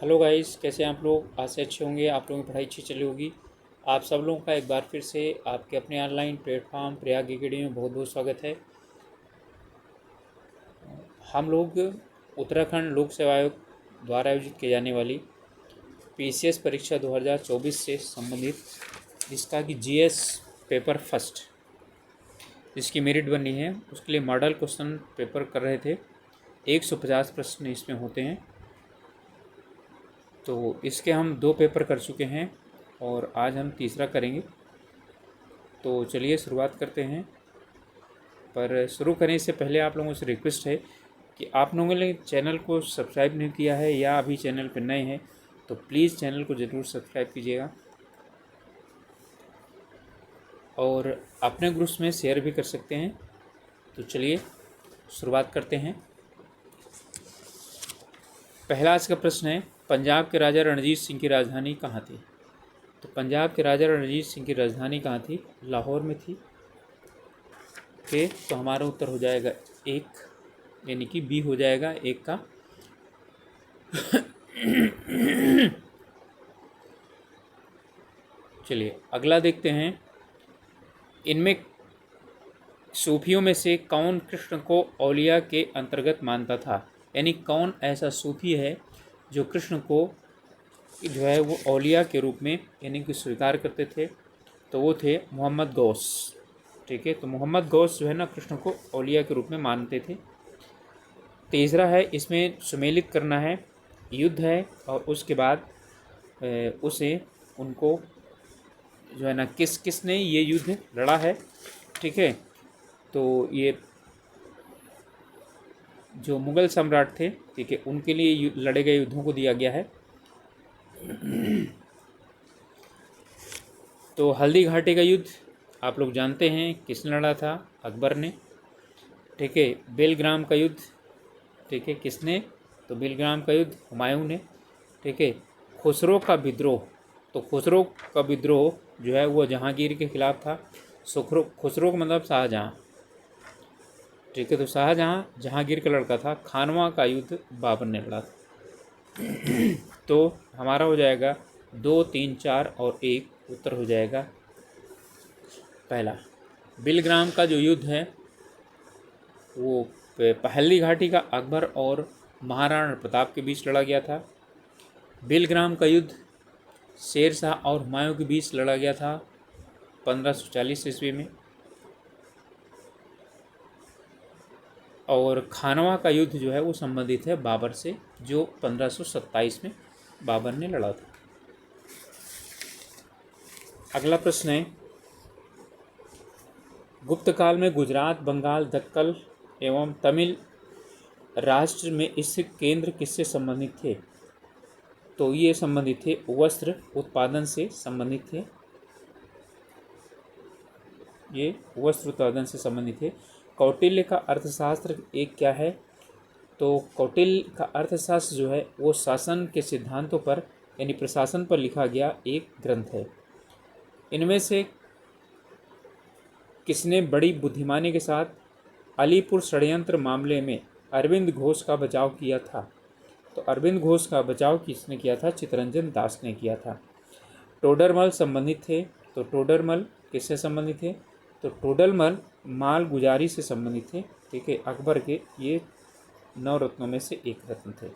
Hello guys, कैसे हैं आप लोग। आज से अच्छे होंगे, आप लोगों की पढ़ाई अच्छी चली होगी। आप सब लोगों का एक बार फिर से आपके अपने ऑनलाइन प्लेटफॉर्म प्रयाग एकेडमी में बहुत बहुत स्वागत है। हम लोग उत्तराखंड लोक सेवा आयोग द्वारा आयोजित की जाने वाली पीसीएस परीक्षा 2024 से संबंधित जिसका कि जीएस पेपर फर्स्ट जिसकी मेरिट बनी है उसके लिए मॉडल क्वेश्चन पेपर कर रहे थे। 150 प्रश्न इसमें होते हैं। तो इसके हम 2 पेपर कर चुके हैं और आज हम तीसरा करेंगे। तो चलिए शुरुआत करते हैं। पर शुरू करने से पहले आप लोगों से रिक्वेस्ट है कि आप लोगों ने चैनल को सब्सक्राइब नहीं किया है या अभी चैनल पर नए हैं तो प्लीज़ चैनल को ज़रूर सब्सक्राइब कीजिएगा और अपने ग्रुप्स में शेयर भी कर सकते हैं। तो चलिए शुरुआत करते हैं। पहला आज का प्रश्न है, पंजाब के राजा रणजीत सिंह की राजधानी कहाँ थी। तो पंजाब के राजा रणजीत सिंह की राजधानी कहाँ थी? लाहौर में थी। ओके, तो हमारा उत्तर हो जाएगा 1, यानी कि बी हो जाएगा 1 का। चलिए अगला देखते हैं। इनमें सूफियों में से कौन कृष्ण को औलिया के अंतर्गत मानता था? यानी कौन ऐसा सूफी है जो कृष्ण को जो है वो औलिया के रूप में यानी कि स्वीकार करते थे? तो वो थे मोहम्मद गौस। ठीक है, तो मोहम्मद गौस जो है ना कृष्ण को औलिया के रूप में मानते थे। तीसरा है, इसमें सुमेलित करना है, युद्ध है और उसके बाद उसे उनको जो है ना किसने ये युद्ध लड़ा है। ठीक है, तो ये जो मुग़ल सम्राट थे, ठीक है, उनके लिए लड़े गए युद्धों को दिया गया है। तो हल्दी घाटी का युद्ध आप लोग जानते हैं किसने लड़ा था? अकबर ने। ठीक है, बेलग्राम का युद्ध, ठीक है, किसने? तो बेलग्राम का युद्ध हुमायूं ने। ठीक है, खुसरो का विद्रोह, तो खुसरो का विद्रोह जो है वो जहांगीर के खिलाफ था। खुसरो का मतलब शाहजहाँ। ठीक है, तो शाहजहाँ जहांगीर का लड़का था। खानवा का युद्ध बाबर ने लड़ा था। तो हमारा हो जाएगा 2, 3, 4 और 1, उत्तर हो जाएगा पहला। बेलग्राम का जो युद्ध है वो पहली घाटी का अकबर और महाराणा प्रताप के बीच लड़ा गया था। बेलग्राम का युद्ध शेर शाह और हुमायूं के बीच लड़ा गया था 1540 ईस्वी में। और खानवा का युद्ध जो है वो संबंधित है बाबर से, जो 1527 में बाबर ने लड़ा था। अगला प्रश्न है, गुप्त काल में गुजरात, बंगाल, दक्कन एवं तमिल राष्ट्र में स्थित केंद्र किससे संबंधित थे? तो ये संबंधित थे वस्त्र उत्पादन से संबंधित थे। ये वस्त्र उत्पादन से संबंधित थे। कौटिल्य का अर्थशास्त्र एक क्या है? तो कौटिल्य का अर्थशास्त्र जो है वो शासन के सिद्धांतों पर यानी प्रशासन पर लिखा गया एक ग्रंथ है। इनमें से किसने बड़ी बुद्धिमानी के साथ अलीपुर षड्यंत्र मामले में अरविंद घोष का बचाव किया था? तो अरविंद घोष का बचाव किसने किया था? चित्तरंजन दास ने किया था। टोडरमल संबंधित थे, तो टोडरमल किससे संबंधित थे? तो टोडरमल माल गुजारी से संबंधित थे। ठीक है, अकबर के ये 9 रत्नों में से एक रत्न थे।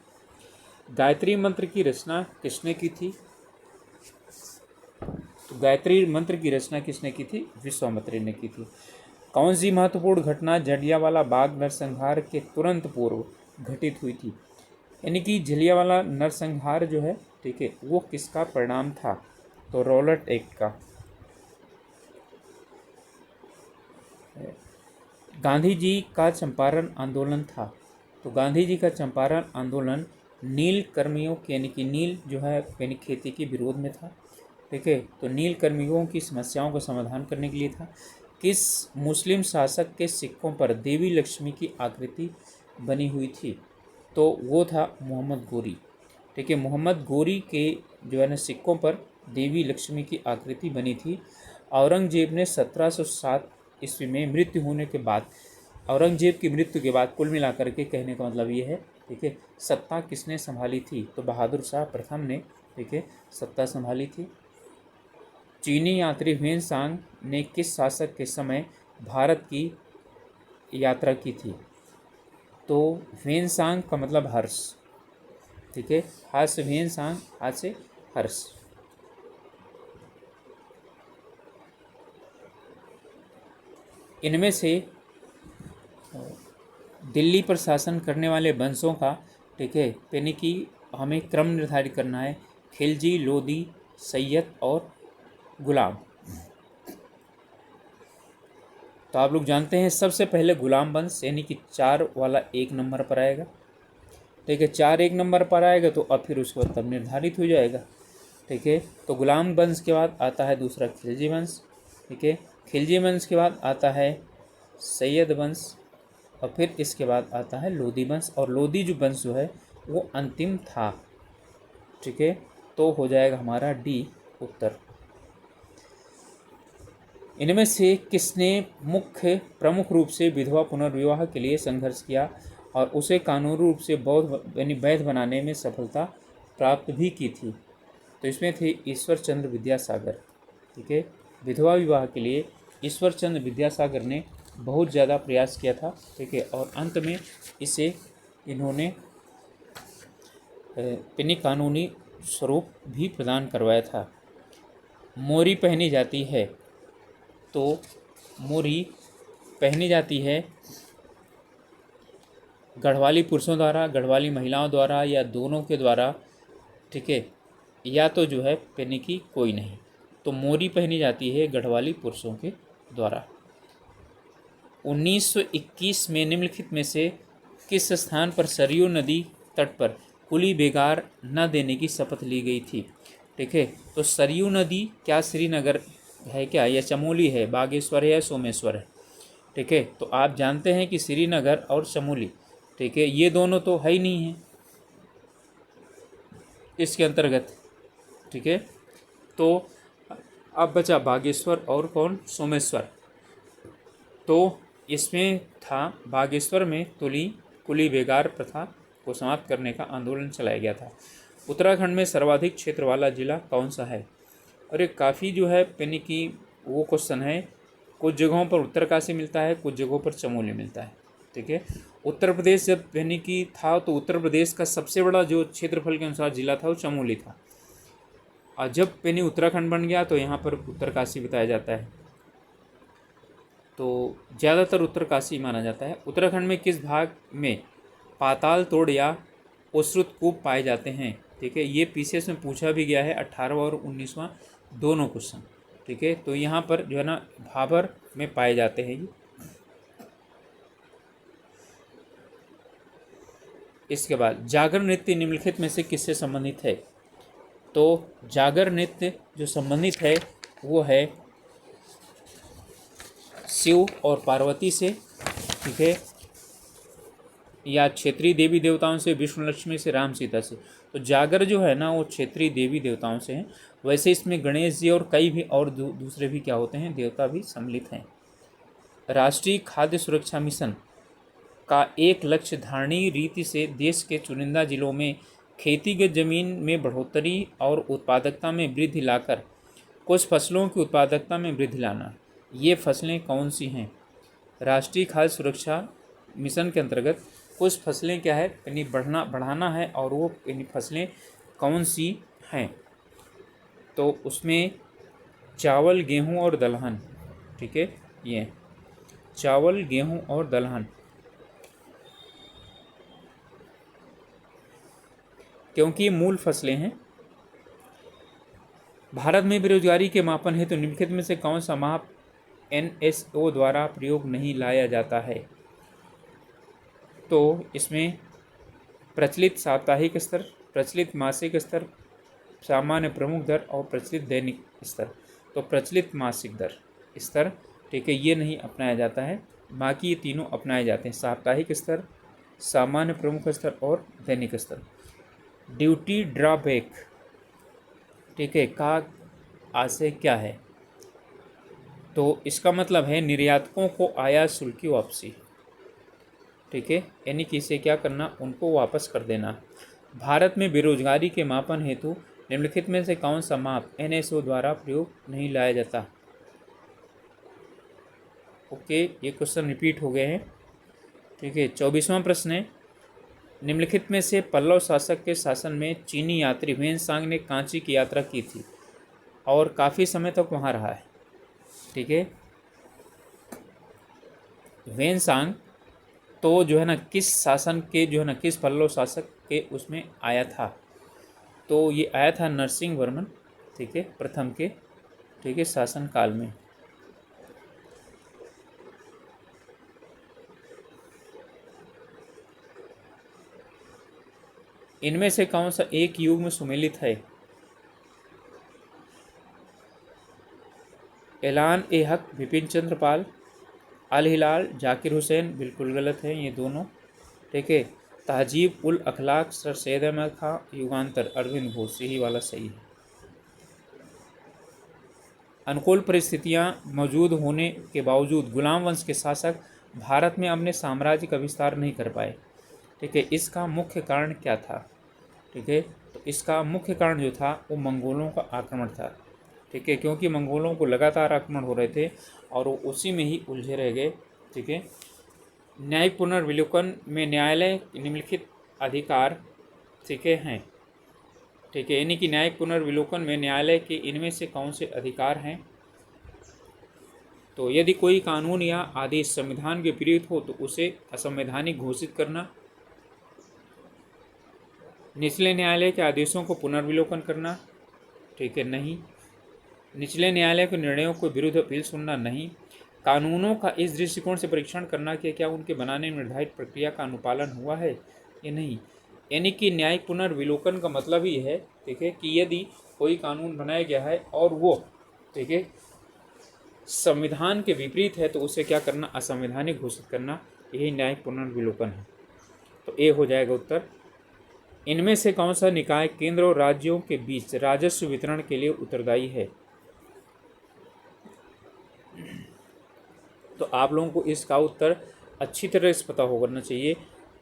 गायत्री मंत्र की रचना किसने की थी? तो गायत्री मंत्र की रचना किसने की थी? विश्वामित्र ने की थी। कौन सी महत्वपूर्ण घटना जलियांवाला बाग नरसंहार के तुरंत पूर्व घटित हुई थी? यानी कि जलियांवाला नरसंहार जो है, ठीक है, वो किसका परिणाम था? तो रॉलेट एक्ट का। गांधी जी का चंपारण आंदोलन था, तो गांधी जी का चंपारण आंदोलन नील कर्मियों के यानी कि नील जो है यानी खेती के विरोध में था। ठीक है, तो नील कर्मियों की समस्याओं का समाधान करने के लिए था। किस मुस्लिम शासक के सिक्कों पर देवी लक्ष्मी की आकृति बनी हुई थी? तो वो था मोहम्मद गोरी। ठीक है, मोहम्मद गोरी के जो है ना सिक्कों पर देवी लक्ष्मी की आकृति बनी थी। औरंगजेब ने 1707 ईस्वी में मृत्यु होने के बाद औरंगजेब की मृत्यु के बाद कुल मिलाकर के कहने का मतलब ये है, ठीक है, सत्ता किसने संभाली थी? तो बहादुर शाह प्रथम ने, ठीक है, सत्ता संभाली थी। चीनी यात्री ह्वेन ने किस शासक के समय भारत की यात्रा की थी? तो ह्वेन का मतलब हर्ष, ठीक है, हाथ से ह्वेन हाथ से हर्ष। इनमें से दिल्ली पर शासन करने वाले वंशों का, ठीक है, यानी कि हमें क्रम निर्धारित करना है। खिलजी, लोदी, सैयद और गुलाम। तो आप लोग जानते हैं सबसे पहले गुलाम वंश यानी कि 4 वाला 1 नंबर पर आएगा, ठीक है, 4 1 नंबर पर आएगा तो अब फिर उसके बाद तब निर्धारित हो जाएगा, ठीक है। तो गुलाम वंश के बाद आता है दूसरा खिलजी वंश, ठीक है, खिलजी वंश के बाद आता है सैयद वंश और फिर इसके बाद आता है लोदी वंश, और लोदी जो वंश जो है वो अंतिम था, ठीक है। तो हो जाएगा हमारा डी उत्तर। इनमें से किसने प्रमुख रूप से विधवा पुनर्विवाह के लिए संघर्ष किया और उसे कानूनी रूप से वैध बनाने में सफलता प्राप्त भी की थी? तो इसमें थे ईश्वर चंद्र विद्यासागर, ठीक है। विधवा विवाह के लिए ईश्वर चंद्र विद्यासागर ने बहुत ज़्यादा प्रयास किया था, ठीक है, और अंत में इसे इन्होंने अपनी कानूनी स्वरूप भी प्रदान करवाया था। मोरी पहनी जाती है, तो मोरी पहनी जाती है गढ़वाली पुरुषों द्वारा, गढ़वाली महिलाओं द्वारा या दोनों के द्वारा, ठीक है, या तो जो है पहने की कोई नहीं। तो मोरी पहनी जाती है गढ़वाली पुरुषों के द्वारा। 1921 में निम्नलिखित में से किस स्थान पर सरयू नदी तट पर कुली बेगार न देने की शपथ ली गई थी? ठीक है, तो सरयू नदी क्या श्रीनगर है क्या, या चमोली है, बागेश्वर है या सोमेश्वर है? ठीक है, तो आप जानते हैं कि श्रीनगर और चमोली, ठीक है, ये दोनों तो है ही नहीं है इसके अंतर्गत, ठीक है। तो अब बचा बागेश्वर और कौन, सोमेश्वर। तो इसमें था बागेश्वर में कुली बेगार प्रथा को समाप्त करने का आंदोलन चलाया गया था। उत्तराखंड में सर्वाधिक क्षेत्र वाला जिला कौन सा है? और ये काफ़ी जो है यानी कि वो क्वेश्चन है, कुछ जगहों पर उत्तरकाशी मिलता है, कुछ जगहों पर चमोली मिलता है, ठीक है। उत्तर प्रदेश जब यानी कि था तो उत्तर प्रदेश का सबसे बड़ा जो क्षेत्रफल के अनुसार जिला था वो चमोली था, और जब यानी उत्तराखंड बन गया तो यहाँ पर उत्तरकाशी बताया जाता है, तो ज़्यादातर उत्तरकाशी माना जाता है। उत्तराखंड में किस भाग में पाताल तोड़ या ओसरुत कूप पाए जाते हैं? ठीक है, ये पीसीएस में पूछा भी गया है 18वां और 19वां दोनों क्वेश्चन, ठीक है। तो यहाँ पर जो है ना भाबर में पाए जाते हैं ये। इसके बाद जागर नृत्य निम्नलिखित में से किससे संबंधित है? तो जागर नृत्य जो संबंधित है वो है शिव और पार्वती से, ठीक है, या क्षेत्रीय देवी देवताओं से, विष्णु लक्ष्मी से, राम सीता से। तो जागर जो है ना वो क्षेत्रीय देवी देवताओं से हैं। वैसे इसमें गणेश जी और कई भी और दूसरे भी क्या होते हैं, देवता भी सम्मिलित हैं। राष्ट्रीय खाद्य सुरक्षा मिशन का एक लक्ष्य धारणीय रीति से देश के चुनिंदा जिलों में खेतीगत जमीन में बढ़ोतरी और उत्पादकता में वृद्धि लाकर कुछ फसलों की उत्पादकता में वृद्धि लाना। ये फसलें कौन सी हैं? राष्ट्रीय खाद्य सुरक्षा मिशन के अंतर्गत कुछ फसलें क्या है यानी बढ़ाना है, और वो यानी फसलें कौन सी हैं? तो उसमें चावल, गेहूं और दलहन, ठीक है, ये चावल, गेहूं और दलहन, क्योंकि ये मूल फसलें हैं। भारत में बेरोजगारी के मापन हेतु निम्नलिखित में से कौन सा माप NSO द्वारा प्रयोग नहीं लाया जाता है? तो इसमें प्रचलित साप्ताहिक स्तर, प्रचलित मासिक स्तर, सामान्य प्रमुख दर और प्रचलित दैनिक स्तर। तो प्रचलित मासिक दर स्तर, ठीक है, ये नहीं अपनाया जाता है, बाकी ये तीनों अपनाए जाते हैं, साप्ताहिक स्तर, सामान्य प्रमुख स्तर और दैनिक स्तर। ड्यूटी ड्रॉबैक, ठीक है, का आशय क्या है? तो इसका मतलब है निर्यातकों को आयात शुल्क की वापसी, ठीक है, यानी कि इसे क्या करना, उनको वापस कर देना। भारत में बेरोजगारी के मापन हेतु निम्नलिखित में से कौन सा माप NSO द्वारा प्रयोग नहीं लाया जाता। ओके, ये क्वेश्चन रिपीट हो गए हैं। ठीक है, 24वां प्रश्न है, निम्नलिखित में से पल्लव शासक के शासन में चीनी यात्री ह्वेनसांग ने कांची की यात्रा की थी और काफ़ी समय तक वहाँ रहा है। ठीक है, ह्वेनसांग तो जो है ना किस शासन के जो है ना किस पल्लव शासक के उसमें आया था, तो ये आया था नरसिंह वर्मन, ठीक है, प्रथम के, ठीक है, शासन काल में। इनमें से कौन सा एक युग में सुमेलित है। ऐलान ए हक विपिन चंद्र पाल, अल हिलाल जाकिर हुसैन, बिल्कुल गलत है ये दोनों। ठीक है, तहजीब उल अखलाक सर सैयद अहमद खां, युगांतर अरविंद घोष, यही वाला सही है। अनुकूल परिस्थितियां मौजूद होने के बावजूद गुलाम वंश के शासक भारत में अपने साम्राज्य का विस्तार नहीं कर पाए। ठीक है, इसका मुख्य कारण क्या था। ठीक है, तो इसका मुख्य कारण जो था वो मंगोलों का आक्रमण था। ठीक है, क्योंकि मंगोलों को लगातार आक्रमण हो रहे थे और वो उसी में ही उलझे रह गए। ठीक है, न्यायिक पुनर्विलोकन में न्यायालय निम्नलिखित अधिकार, ठीक है, हैं। ठीक है, यानी कि न्यायिक पुनर्विलोकन में न्यायालय के इनमें से कौन से अधिकार हैं। तो यदि कोई कानून या आदेश संविधान के विपरीत हो तो उसे असंवैधानिक घोषित करना, निचले न्यायालय के आदेशों को पुनर्विलोकन करना, ठीक है, नहीं, निचले न्यायालय के निर्णयों को विरुद्ध अपील सुनना, नहीं, कानूनों का इस दृष्टिकोण से परीक्षण करना कि क्या उनके बनाने में निर्धारित प्रक्रिया का अनुपालन हुआ है या नहीं। यानी कि न्यायिक पुनर्विलोकन का मतलब ही है, ठीक है, कि यदि कोई कानून बनाया गया है और वो, ठीक है, संविधान के विपरीत है तो उसे क्या करना, असंवैधानिक घोषित करना, यही न्यायिक पुनर्विलोकन है। तो ए हो जाएगा उत्तर। इनमें से कौन सा निकाय केंद्र और राज्यों के बीच राजस्व वितरण के लिए उत्तरदायी है। तो आप लोगों को इसका उत्तर अच्छी तरह से पता होना चाहिए।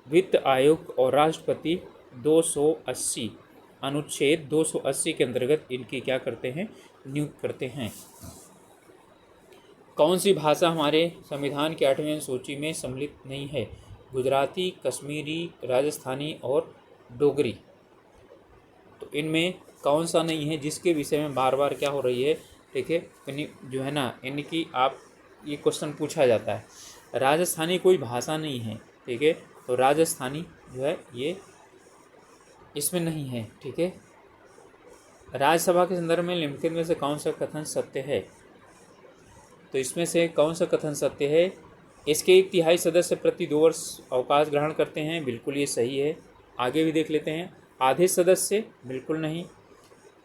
वित्त आयोग और राष्ट्रपति 280 अनुच्छेद 280 के अंतर्गत इनकी क्या करते हैं, नियुक्त करते हैं। कौन सी भाषा हमारे संविधान के 8वें अनुसूची में सम्मिलित नहीं है। गुजराती, कश्मीरी, राजस्थानी और डोगरी। तो इनमें कौन सा नहीं है जिसके विषय में बार बार क्या हो रही है। ठीक है, जो है ना, यानी कि आप ये क्वेश्चन पूछा जाता है। राजस्थानी कोई भाषा नहीं है। ठीक है, तो राजस्थानी जो है ये इसमें नहीं है। ठीक है, राज्यसभा के संदर्भ में निम्नलिखित में से कौन सा कथन सत्य है। तो इसमें से कौन सा कथन सत्य है। इसके 1/3 सदस्य प्रति 2 वर्ष अवकाश ग्रहण करते हैं, बिल्कुल ये सही है। आगे भी देख लेते हैं। आधे सदस्य, बिल्कुल नहीं।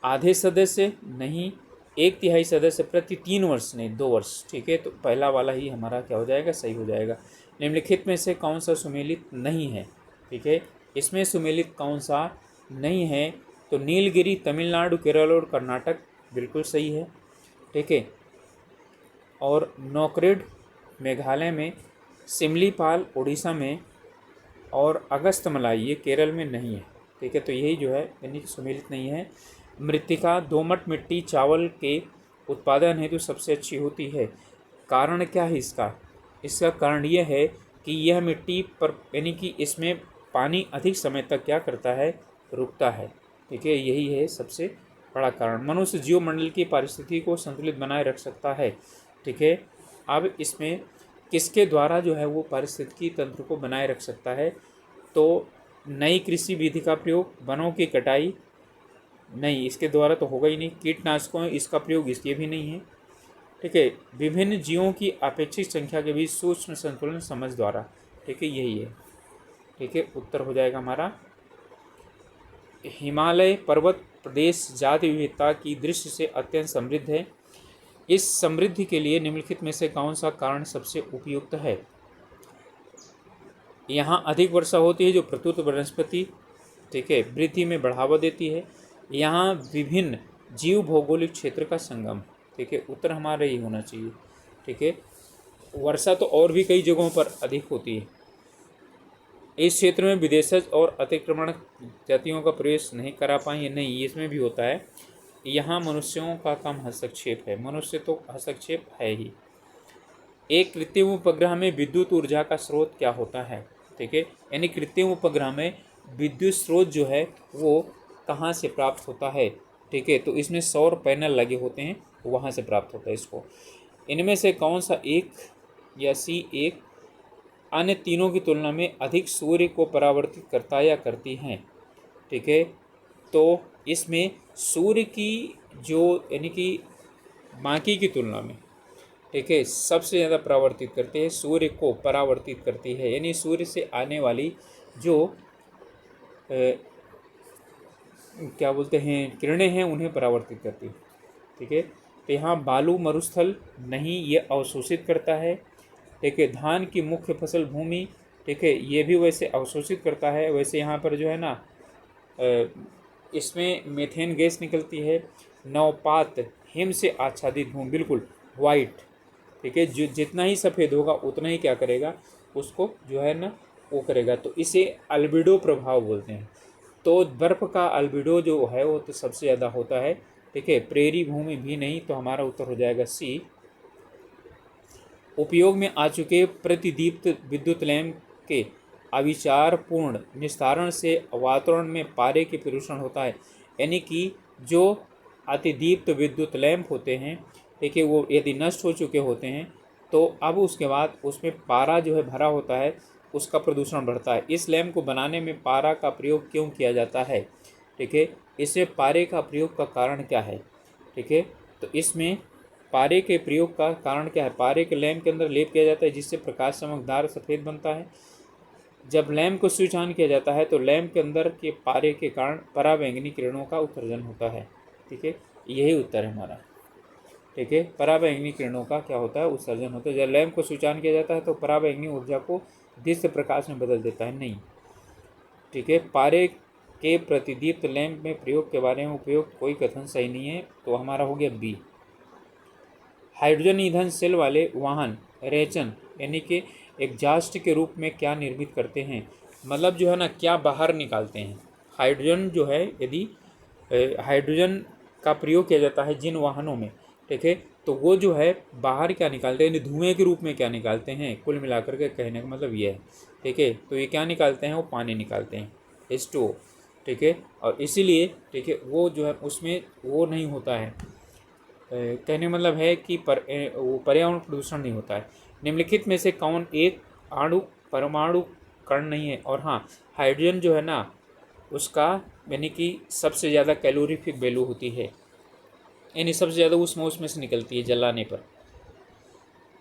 आधे सदस्य नहीं। 1/3 सदस्य प्रति 3 वर्ष नहीं 2 वर्ष। ठीक है, तो पहला वाला ही हमारा क्या हो जाएगा, सही हो जाएगा। निम्नलिखित में से कौन सा सुमेलित नहीं है। ठीक है, इसमें सुमेलित कौन सा नहीं है। तो नीलगिरी तमिलनाडु, केरल और कर्नाटक, बिल्कुल सही है। ठीक है, और नौक्रेड मेघालय में, सिमलीपाल उड़ीसा में और अगस्तमलाई ये केरल में नहीं है। ठीक है, तो यही जो है यानी सुमेलित नहीं है। मृत्तिका दोमट मिट्टी चावल के उत्पादन हेतु सबसे अच्छी होती है। कारण क्या है इसका। इसका कारण यह है कि यह मिट्टी पर यानी कि इसमें पानी अधिक समय तक क्या करता है, रुकता है। ठीक है, यही है सबसे बड़ा कारण। मनुष्य जीवमंडल की पारिस्थितिकी को संतुलित बनाए रख सकता है। ठीक है, अब इसमें किसके द्वारा जो है वो पारिस्थितिकी तंत्र को बनाए रख सकता है। तो नई कृषि विधि का प्रयोग, वनों की कटाई नहीं, इसके द्वारा तो होगा ही नहीं। कीटनाशकों इसका प्रयोग, इसके भी नहीं है। ठीक है, विभिन्न जीवों की अपेक्षित संख्या के बीच सूक्ष्म संतुलन समझ द्वारा। ठीक है, यही है। ठीक है, उत्तर हो जाएगा हमारा। हिमालय पर्वत प्रदेश जाति विविधता की दृष्टि से अत्यंत समृद्ध है। इस समृद्धि के लिए निम्नलिखित में से कौन सा कारण सबसे उपयुक्त है। यहाँ अधिक वर्षा होती है जो प्रत्युत वनस्पति, ठीक है, वृद्धि में बढ़ावा देती है। यहाँ विभिन्न जीव भौगोलिक क्षेत्र का संगम। ठीक है, उत्तर हमारा यही होना चाहिए। ठीक है, वर्षा तो और भी कई जगहों पर अधिक होती है। इस क्षेत्र में विदेशज और अतिक्रमण जातियों का प्रवेश नहीं करा पाएंगे, नहीं, इसमें भी होता है। यहाँ मनुष्यों का कम हस्तक्षेप है, मनुष्य तो हस्तक्षेप है ही। एक कृत्रिम उपग्रह में विद्युत ऊर्जा का स्रोत क्या होता है? ठीक है, यानी कृत्रिम उपग्रह में विद्युत स्रोत जो है वो कहाँ से प्राप्त होता है? ठीक है, तो इसमें सौर पैनल लगे होते हैं, वहाँ से प्राप्त होता है इसको। इनमें से कौन सा एक या C1 अन्य तीनों की तुलना में अधिक सूर्य को परावर्तित करता या करती हैं? ठीक है, तो इसमें सूर्य की जो यानी कि बाकी की तुलना में, ठीक है, सबसे ज़्यादा परावर्तित करते हैं, सूर्य को परावर्तित करती है, यानी सूर्य से आने वाली जो क्या बोलते हैं किरणें हैं उन्हें परावर्तित करती है। ठीक है, तो यहाँ बालू मरुस्थल नहीं, ये अवशोषित करता है। ठीक है, धान की मुख्य फसल भूमि, ठीक है, ये भी वैसे अवशोषित करता है। वैसे यहाँ पर जो है ना इसमें मीथेन गैस निकलती है। नवपात हिम से आच्छादित भूमि, बिल्कुल वाइट, ठीक है, जो जितना ही सफ़ेद होगा उतना ही क्या करेगा, उसको जो है ना वो करेगा, तो इसे अल्बिडो प्रभाव बोलते हैं। तो बर्फ़ का अल्बिडो जो है वो तो सबसे ज़्यादा होता है। ठीक है, प्रेरी भूमि भी नहीं, तो हमारा उत्तर हो जाएगा C। उपयोग में आ चुके प्रतिदीप्त विद्युत लैंप के अविचारपूर्ण निस्तारण से वातावरण में पारे के प्रदूषण होता है, यानी कि जो अतिदीप्त विद्युत लैंप होते हैं, ठीक है, वो यदि नष्ट हो चुके होते हैं तो अब उसके बाद उसमें पारा जो है भरा होता है, उसका प्रदूषण बढ़ता है। इस लैंप को बनाने में पारा का प्रयोग क्यों किया जाता है? ठीक है, इसमें पारे का प्रयोग का कारण क्या है? ठीक है, तो इसमें पारे के प्रयोग का कारण क्या है? पारे के लैंप के अंदर लेप किया जाता है जिससे प्रकाश चमकदार सफ़ेद बनता है। जब लैंप को स्विच ऑन किया जाता है तो लैंप के अंदर के पारे के कारण पराबैंगनी किरणों का उत्सर्जन होता है। ठीक है, यही उत्तर है हमारा। ठीक है, पराबैंगनी किरणों का क्या होता है? उत्सर्जन होता है। जब लैंप को स्विच ऑन किया जाता है तो पराबैंगनी ऊर्जा को दृश्य प्रकाश में बदल देता है, नहीं। ठीक है, पारे के प्रतिदीप्त लैंप में प्रयोग के बारे में उपयोग कोई कथन सही नहीं है, तो हमारा हो गया B। हाइड्रोजन ईंधन सेल वाले वाहन रेचन यानी कि एग्जास्ट के रूप में क्या निर्मित करते हैं? मतलब जो है ना क्या बाहर निकालते हैं? हाइड्रोजन जो है, यदि हाइड्रोजन का प्रयोग किया जाता है जिन वाहनों में, ठीक है, तो वो जो है बाहर क्या निकालते हैं, यानी धुएँ के रूप में क्या निकालते हैं? कुल मिलाकर के कहने का मतलब ये है। ठीक है, तो ये क्या निकालते हैं? वो पानी निकालते हैं, H2O। ठीक है, और इसीलिए ठीक है वो जो है उसमें वो नहीं होता है, कहने मतलब है कि वो पर्यावरण प्रदूषण नहीं होता है। निम्नलिखित में से कौन एक परमाणु कण नहीं है? और हाँ, हाइड्रोजन जो है ना उसका यानी कि सबसे ज़्यादा कैलोरीफिक वैल्यू होती है, यानी सबसे ज़्यादा उसमें से निकलती है जलाने पर।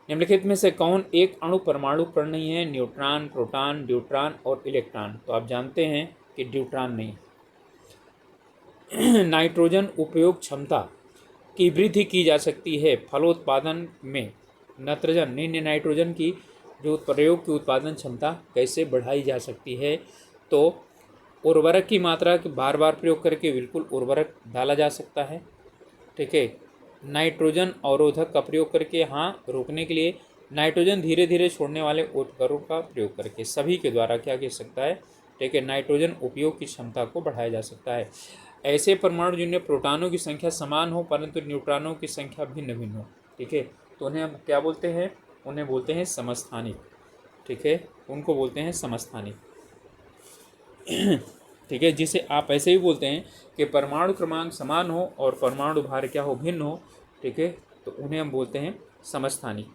निम्नलिखित में से कौन एक अणु परमाणु कण नहीं है? न्यूट्रॉन, प्रोटॉन, ड्यूट्रॉन और इलेक्ट्रॉन। तो आप जानते हैं कि ड्यूट्रॉन नहीं। नाइट्रोजन उपयोग क्षमता की वृद्धि की जा सकती है फलोत्पादन में। नाइट्रोजन की जो प्रयोग की उत्पादन क्षमता कैसे बढ़ाई जा सकती है? तो उर्वरक की मात्रा के बार बार प्रयोग करके बिल्कुल उर्वरक डाला जा सकता है। ठीक है, नाइट्रोजन अवरोधक का प्रयोग करके, हाँ, रोकने के लिए नाइट्रोजन धीरे धीरे छोड़ने वाले उपकरणों का प्रयोग करके, सभी के द्वारा क्या किया सकता है? ठीक है, नाइट्रोजन उपयोग की क्षमता को बढ़ाया जा सकता है। ऐसे परमाणु जिनमें प्रोटॉनों की संख्या समान हो परंतु न्यूट्रॉनों की संख्या भिन्न भिन्न हो, ठीक है, तो उन्हें हम क्या बोलते हैं? उन्हें बोलते हैं समस्थानिक। ठीक है, उनको बोलते हैं समस्थानिक। ठीक है, जिसे आप ऐसे ही बोलते हैं कि परमाणु क्रमांक समान हो और परमाणु भार क्या हो? भिन्न हो। ठीक है, तो उन्हें हम बोलते हैं समस्थानिक।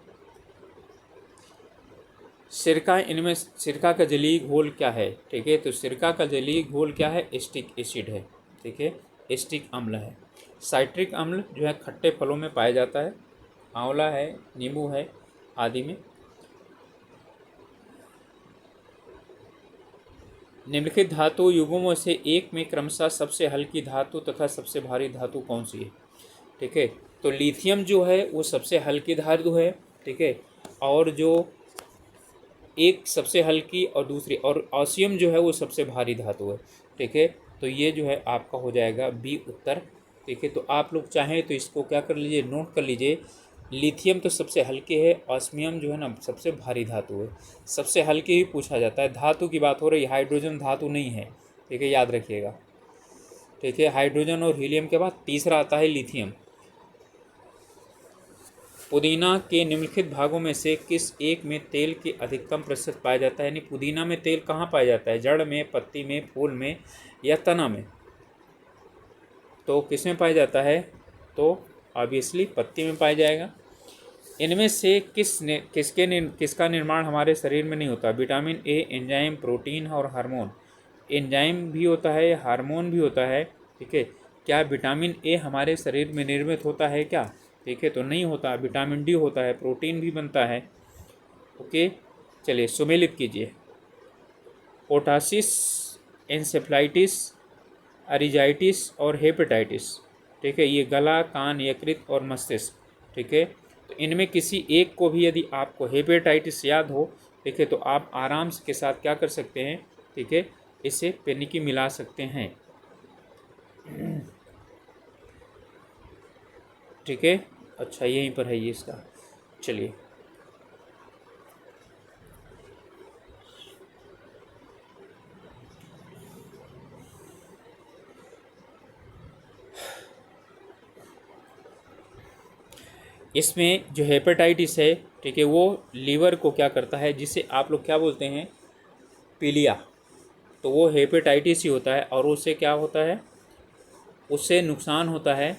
सिरका, इनमें सिरका का जलीय घोल क्या है? ठीक है, तो सिरका का जलीय घोल क्या है? एस्टिक एसिड है। ठीक है, एस्टिक अम्ल है। साइट्रिक अम्ल जो है खट्टे फलों में पाया जाता है, आंवला है, नींबू है आदि में। निम्नलिखित धातु युग्मों से एक में क्रमशः सबसे हल्की धातु तथा सबसे भारी धातु कौन सी है? ठीक है, तो लिथियम जो है वो सबसे हल्की धातु है। ठीक है, और जो एक सबसे हल्की और दूसरी और ऑसियम जो है वो सबसे भारी धातु है। ठीक है, तो ये जो है आपका हो जाएगा B उत्तर। ठीक है, तो आप लोग चाहें तो इसको क्या कर लीजिए, नोट कर लीजिए। लिथियम तो सबसे हल्के है, ऑस्मियम जो है ना सबसे भारी धातु है। सबसे हल्के ही पूछा जाता है, धातु की बात हो रही है, हाइड्रोजन धातु नहीं है, ठीक है, याद रखिएगा। ठीक है, हाइड्रोजन और हीलियम के बाद तीसरा आता है लिथियम। पुदीना के निम्नलिखित भागों में से किस एक में तेल के अधिकतम प्रतिशत पाया जाता है? यानी पुदीना में तेल कहाँ पाया जाता है? जड़ में, पत्ती में, फूल में या तना में? तो किस में पाया जाता है? तो ऑब्वियसली पत्ती में पाया जाएगा। इनमें से किसका निर्माण हमारे शरीर में नहीं होता? विटामिन ए, एंजाइम, प्रोटीन और हार्मोन। एंजाइम भी होता है, हार्मोन भी होता है, ठीक है। क्या विटामिन ए हमारे शरीर में निर्मित होता है क्या? ठीक है, तो नहीं होता। विटामिन डी होता है, प्रोटीन भी बनता है। ओके, चलिए सुमेलित कीजिए। ओटासिस, एन्सेफ्लाइटिस, अरिजाइटिस और हेपेटाइटिस, ठीक है, ये गला, कान, यकृत और मस्तिष्क, ठीक है। तो इनमें किसी एक को भी यदि आपको हेपेटाइटिस याद हो, ठीक है, तो आप आराम के साथ क्या कर सकते हैं, ठीक है, इसे पेनिकी मिला सकते हैं, ठीक है। अच्छा, यहीं पर है ये इसका। चलिए, इसमें जो हेपेटाइटिस है, ठीक है, वो लीवर को क्या करता है, जिसे आप लोग क्या बोलते हैं, पीलिया। तो वो हेपेटाइटिस ही होता है और उससे क्या होता है, उससे नुकसान होता है।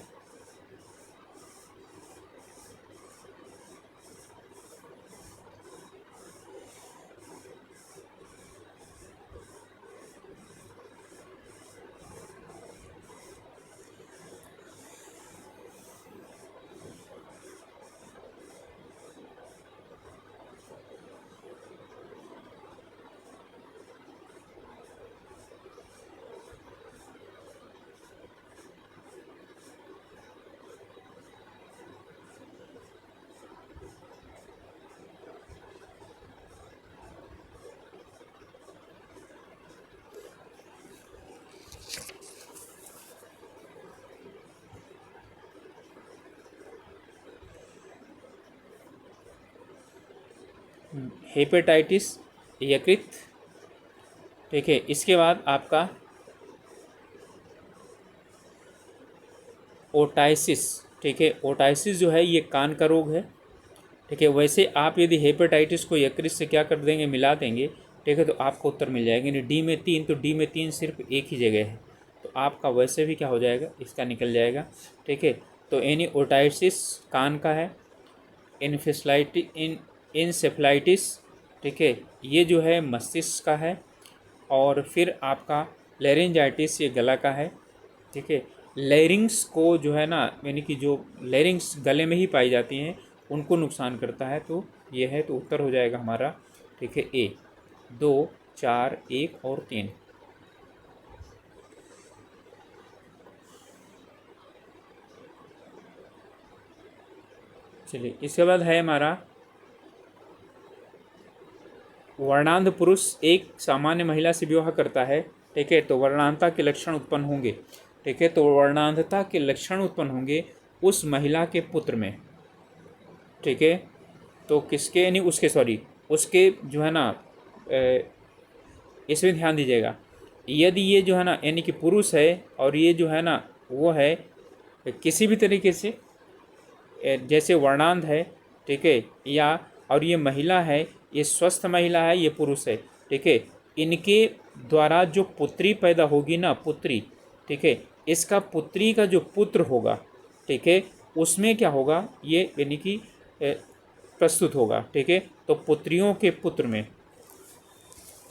हेपेटाइटिस यकृत, ठीक है। इसके बाद आपका ओटाइसिस, ठीक है। ओटाइसिस जो है ये कान का रोग है, ठीक है। वैसे आप यदि हेपेटाइटिस को यकृत से क्या कर देंगे, मिला देंगे, ठीक है, तो आपको उत्तर मिल जाएगा। यानी डी में 3, तो डी में 3 सिर्फ एक ही जगह है, तो आपका वैसे भी क्या हो जाएगा, इसका निकल जाएगा, ठीक है। तो एनी ओटाइसिस कान का है। इंसेफ्लाइटिस, ठीक है, ये जो है मस्तिष्क का है। और फिर आपका लेरिंजाइटिस, ये गला का है, ठीक है। लेरिंग्स को जो है ना, यानी कि जो लेरिंग्स गले में ही पाई जाती हैं, उनको नुकसान करता है। तो ये है, तो उत्तर हो जाएगा हमारा, ठीक है, ए। 2, 4, 1 और 3। चलिए, इसके बाद है हमारा वर्णांध पुरुष एक सामान्य महिला से विवाह करता है, ठीक है, तो वर्णांधता के लक्षण उत्पन्न होंगे, ठीक है। तो वर्णांधता के लक्षण उत्पन्न होंगे उस महिला के पुत्र में, ठीक है। तो किसके, यानी उसके, सॉरी, उसके जो है ना, इसमें ध्यान दीजिएगा। यदि ये जो है ना, यानी कि पुरुष है और ये जो है ना वो है किसी भी तरीके से, जैसे वर्णांध है, ठीक है, या और ये महिला है, ये स्वस्थ महिला है, ये पुरुष है, ठीक है। इनके द्वारा जो पुत्री पैदा होगी ना, पुत्री, ठीक है, इसका पुत्री का जो पुत्र होगा, ठीक है, उसमें क्या होगा, ये यानी कि प्रस्तुत होगा, ठीक है। तो पुत्रियों के पुत्र में,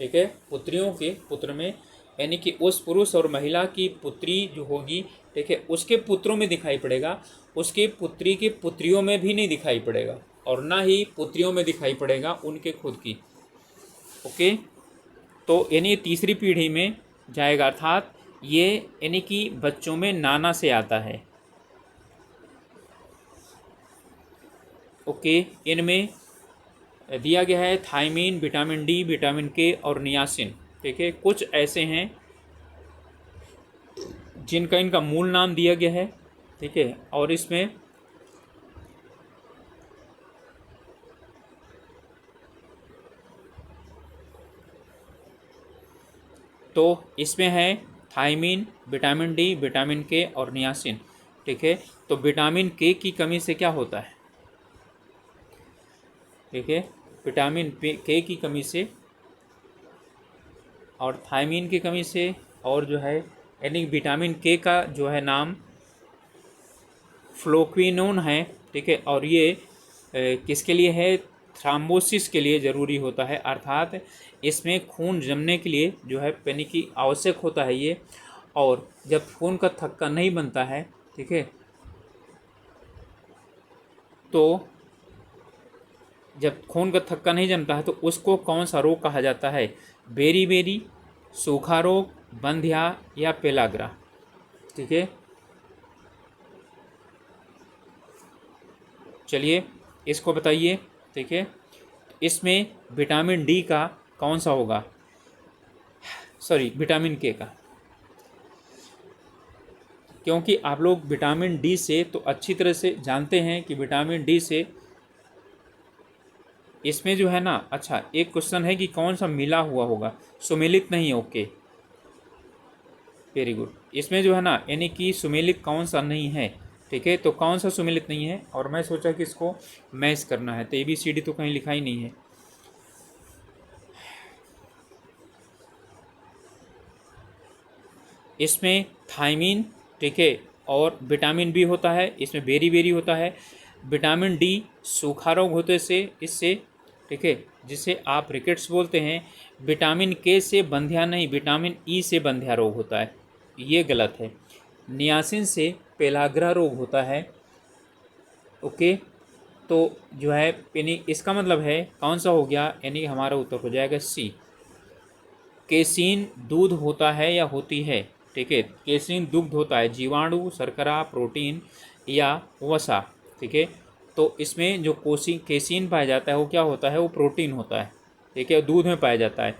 ठीक है, पुत्रियों के पुत्र में, यानी कि उस पुरुष और महिला की पुत्री जो होगी, ठीक है, उसके पुत्रों में दिखाई पड़ेगा, उसके पुत्री के पुत्रियों में भी नहीं दिखाई पड़ेगा, और ना ही पुत्रियों में दिखाई पड़ेगा उनके खुद की। ओके, तो यानी तीसरी पीढ़ी में जाएगा, अर्थात ये यानी कि बच्चों में नाना से आता है। ओके, इनमें दिया गया है थायमीन, विटामिन डी, विटामिन के और नियासिन, ठीक है। कुछ ऐसे हैं जिनका इनका मूल नाम दिया गया है, ठीक है, और इसमें तो इसमें है थायमीन, विटामिन डी, विटामिन के और नियासिन। ठीक है, तो विटामिन के की कमी से क्या होता है? ठीक है, विटामिन के की कमी से और थायमीन की कमी से, और जो है यानी विटामिन के का जो है नाम फ्लोक्विनोन है। ठीक है, और ये किसके लिए है? थ्राम्बोसिस के लिए ज़रूरी होता है, अर्थात इसमें खून जमने के लिए जो है यानी कि आवश्यक होता है ये। और जब खून का थक्का नहीं बनता है, ठीक है, तो जब खून का थक्का नहीं जमता है तो उसको कौन सा रोग कहा जाता है? बेरी, सूखा रोग, बंध्या या पेलाग्रा। ठीक है, चलिए इसको बताइए। ठीक है, इसमें विटामिन डी का कौन सा होगा? सॉरी, विटामिन के का, क्योंकि आप लोग विटामिन डी से तो अच्छी तरह से जानते हैं कि विटामिन डी से इसमें जो है ना, अच्छा एक क्वेश्चन है कि कौन सा मिला हुआ होगा? सुमेलित नहीं है, ओके वेरी गुड। इसमें जो है ना यानी कि सुमेलित कौन सा नहीं है? ठीक है, तो कौन सा सुमेलित नहीं है? और मैं सोचा कि इसको मैच करना है, तो ABCD तो कहीं लिखा ही नहीं है। इसमें थायमीन, ठीक है, और विटामिन बी होता है, इसमें बेरी होता है। विटामिन डी सूखा रोग होते से इससे, ठीक है, जिसे आप रिकेट्स बोलते हैं। विटामिन के से बंध्या नहीं, विटामिन ई से बंध्या रोग होता है, ये गलत है। नियासिन से पेलाग्रा रोग होता है। ओके, तो जो है यानी इसका मतलब है कौन सा हो गया? यानी हमारा उत्तर हो जाएगा सी। केसीन दूध होता है या होती है? ठीक है, केसीन दुग्ध होता है, जीवाणु, शर्करा, प्रोटीन या वसा। ठीक है, तो इसमें जो केसीन पाया जाता है वो क्या होता है? वो प्रोटीन होता है। ठीक है, दूध में पाया जाता है।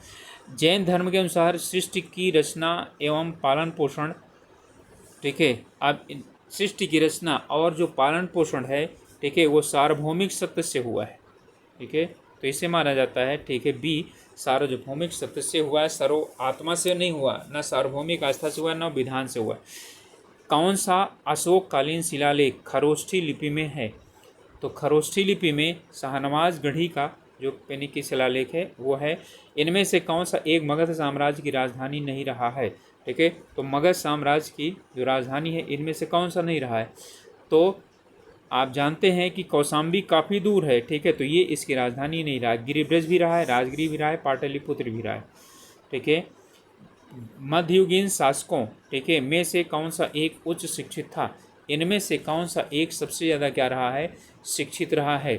जैन धर्म के अनुसार सृष्टि की रचना एवं पालन पोषण, ठीक है, अब सृष्टि की रचना और जो पालन पोषण है, ठीक है, वो सार्वभौमिक सत्य से हुआ है। ठीक है, तो इसे माना जाता है, ठीक है, बी सार्वभौमिक सत्य से हुआ है, सर्व आत्मा से नहीं हुआ, न सार्वभौमिक आस्था से हुआ, न विधान से हुआ। कौन सा अशोककालीन शिलालेख खरोष्ठी लिपि में है? तो खरोष्ठी लिपि में शाहनवाज गढ़ी का जो यानी कि शिलालेख है वो है। इनमें से कौन सा एक मगध साम्राज्य की राजधानी नहीं रहा है? ठीक है, तो मगध साम्राज्य की जो राजधानी है इनमें से कौन सा नहीं रहा है? तो आप जानते हैं कि कौशाम्बी काफ़ी दूर है। ठीक है, तो ये इसकी राजधानी नहीं रहा। गिरिब्रज भी रहा है, राजगिरी भी रहा है, पाटलिपुत्र भी रहा है। ठीक है, मध्ययुगीन शासकों, ठीक है, में से कौन सा एक उच्च शिक्षित था? इनमें से कौन सा एक सबसे ज़्यादा क्या रहा है? शिक्षित रहा है।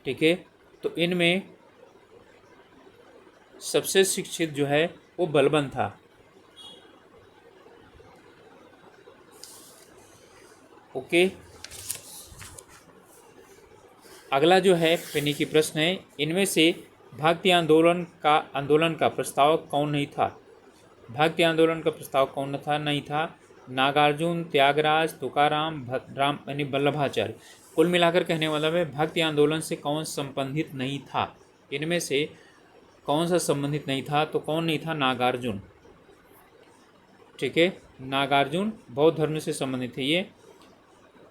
ठीक है, तो इनमें सबसे शिक्षित जो है वो बलबन था। ओके, अगला जो है पेनी की प्रश्न है, इनमें से भक्ति आंदोलन का प्रस्तावक कौन नहीं था? भक्ति आंदोलन का प्रस्ताव कौन था? नहीं था। नागार्जुन, त्यागराज, तुकाराम, राम यानी वल्लभाचार्य। कुल मिलाकर कहने वाला है भक्ति आंदोलन से कौन संबंधित नहीं था? इनमें से कौन सा संबंधित नहीं था? तो कौन नहीं था? नागार्जुन। ठीक है, नागार्जुन बौद्ध धर्म से संबंधित है ये।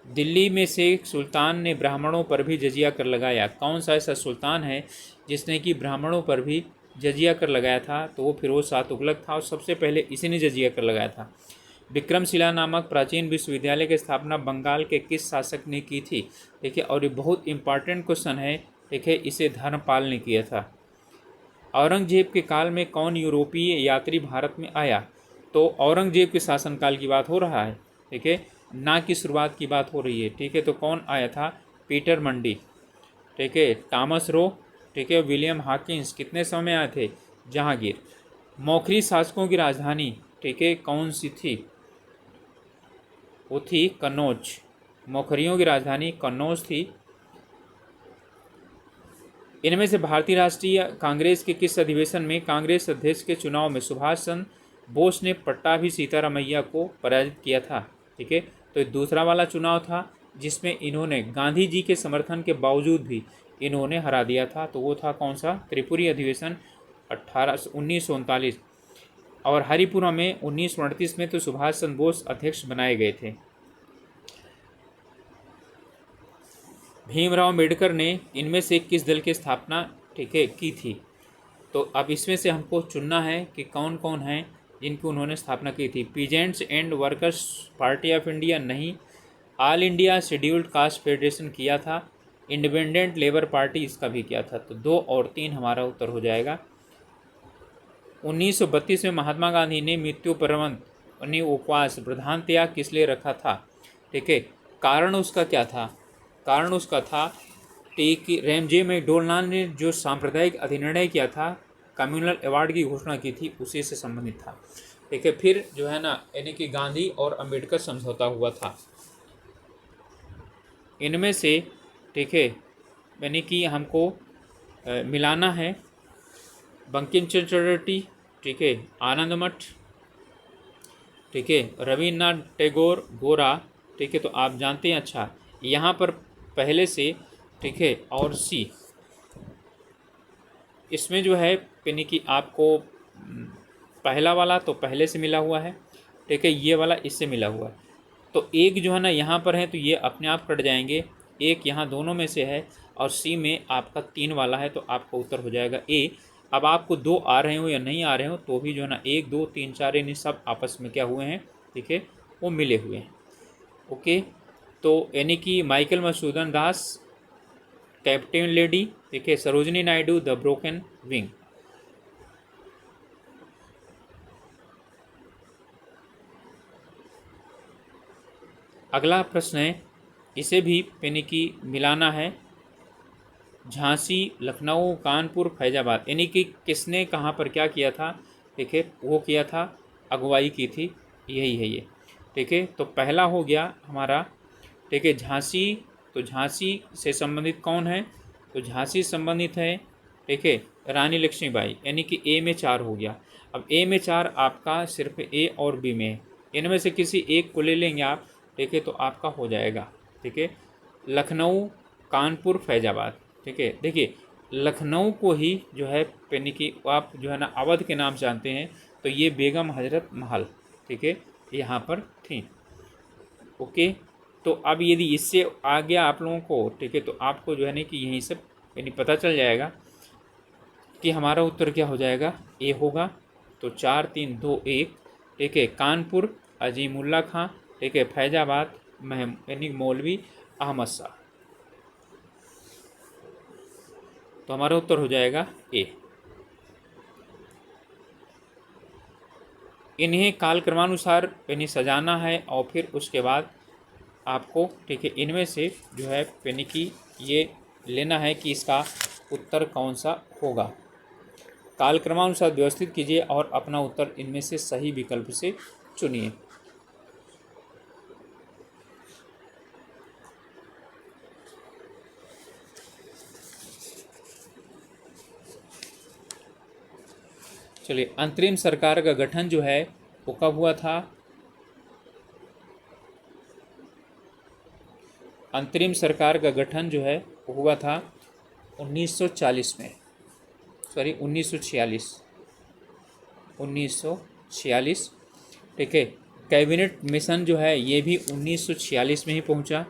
दिल्ली में से एक सुल्तान ने ब्राह्मणों पर भी जजिया कर लगाया। कौन सा ऐसा सुल्तान है जिसने कि ब्राह्मणों पर भी जजिया कर लगाया था? तो वो फिरोज शाह तुगलक था, और सबसे पहले इसी ने जजिया कर लगाया था। विक्रमशिला नामक प्राचीन विश्वविद्यालय की स्थापना बंगाल के किस शासक ने की थी? देखिए, और ये बहुत इंपॉर्टेंट क्वेश्चन है। देखिए, इसे धर्मपाल ने किया था। औरंगजेब के काल में कौन यूरोपीय यात्री भारत में आया? तो औरंगजेब के शासनकाल की बात हो रहा है, ठीक है, ना की शुरुआत की बात हो रही है। ठीक है, तो कौन आया था? पीटर मंडी, ठीक है, टॉमस रो, ठीक है, विलियम हॉकिंस। कितने समय में आए थे? जहांगीर। मौखरी शासकों की राजधानी, ठीक है, कौन सी थी? वो थी कन्नौज। मौखरियों की राजधानी कन्नौज थी। इनमें से भारतीय राष्ट्रीय कांग्रेस के किस अधिवेशन में कांग्रेस अध्यक्ष के चुनाव में सुभाष चंद्र बोस ने पट्टाभी सीतारामैया को पराजित किया था? ठीक है, तो दूसरा वाला चुनाव था जिसमें इन्होंने गांधी जी के समर्थन के बावजूद भी इन्होंने हरा दिया था। तो वो था कौन सा? त्रिपुरी अधिवेशन 1939। और हरिपुरा में 1938 में तो सुभाष चंद्र बोस अध्यक्ष बनाए गए थे। भीमराव अम्बेडकर ने इनमें से किस दल की स्थापना ठीक है की थी? तो अब इसमें से हमको चुनना है कि कौन कौन है जिनकी उन्होंने स्थापना की थी। Peasants and workers party of India नहीं, all India scheduled caste federation किया था, इंडिपेंडेंट लेबर पार्टी इसका भी किया था। तो 2 और 3 हमारा उत्तर हो जाएगा। 1932 में महात्मा गांधी ने मृत्यु पर्यंत उपवास प्रधान त्याग किस लिए रखा था? ठीक है, कारण उसका क्या था? कारण उसका था कि रेमजे मैकडोनाल्ड ने जो सांप्रदायिक अधिनिर्णय किया था, कम्युनल अवार्ड की घोषणा की थी, उसी से संबंधित था। ठीक है, फिर जो है ना यानी कि गांधी और अंबेडकर समझौता हुआ था। इनमें से ठीक है यानी कि हमको मिलाना है बंकिम चंद्र चटर्जी, ठीक है, आनंद मठ, ठीक है, रविन्द्रनाथ टैगोर, गोरा, ठीक है। तो आप जानते हैं, अच्छा यहाँ पर पहले से ठीक है और सी इसमें जो है यानी कि आपको पहला वाला तो पहले से मिला हुआ है, ठीक है, ये वाला इससे मिला हुआ है। तो एक जो है ना यहाँ पर है तो ये अपने आप कट जाएंगे, एक यहाँ दोनों में से है और सी में आपका 3 वाला है, तो आपका उत्तर हो जाएगा ए। अब आपको 2 आ रहे हो या नहीं आ रहे हो तो भी जो है ना 1 2 3 4 इन सब आपस में क्या हुए हैं, ठीक है, वो मिले हुए हैं। ओके, तो यानी कि माइकल मधुसूदन दास, कैप्टन लेडी, ठीक है, Sarojini Naidu, the broken wing. अगला प्रश्न है, इसे भी यानी कि मिलाना है, झांसी, लखनऊ, कानपुर, फैजाबाद, यानी कि किसने कहाँ पर क्या किया था, ठीक है, वो किया था, अगुवाई की थी, यही है ये, ठीक है। तो पहला हो गया हमारा, ठीक है, झांसी। तो झांसी से संबंधित कौन है? तो झांसी संबंधित है, ठीक है, रानी लक्ष्मीबाई, यानी कि ए में 4 हो गया। अब ए में 4 आपका सिर्फ ए और बी में है, इनमें से किसी एक को ले लेंगे आप, ठीक है, तो आपका हो जाएगा, ठीक है, लखनऊ, कानपुर, फैजाबाद, ठीक है। देखिए लखनऊ को ही जो है यानी कि आप जो है ना अवध के नाम जानते हैं, तो ये बेगम हजरत महल, ठीक है, यहाँ पर थी। ओके, तो अब यदि इससे आ गया आप लोगों को, ठीक है, तो आपको जो है ना कि यहीं से यानी पता चल जाएगा कि हमारा उत्तर क्या हो जाएगा, ए होगा। तो 4 3 2 1, ठीक है, कानपुर अजीमुल्ला खां, ठीक है, फैजाबाद यानी मौलवी अहमद शाह। तो हमारा उत्तर हो जाएगा ए। इन्हें कालक्रमानुसार यानी सजाना है और फिर उसके बाद आपको, ठीक है, इनमें से जो है यानी कि ये लेना है कि इसका उत्तर कौन सा होगा। कालक्रमानुसार व्यवस्थित कीजिए और अपना उत्तर इनमें से सही विकल्प से चुनिए। चलिए, अंतरिम सरकार का गठन जो है वो कब हुआ था? अंतरिम सरकार का गठन जो है वो हुआ था 1940 में, सॉरी 1946, ठीक है। कैबिनेट मिशन जो है ये भी 1946 में ही पहुंचा,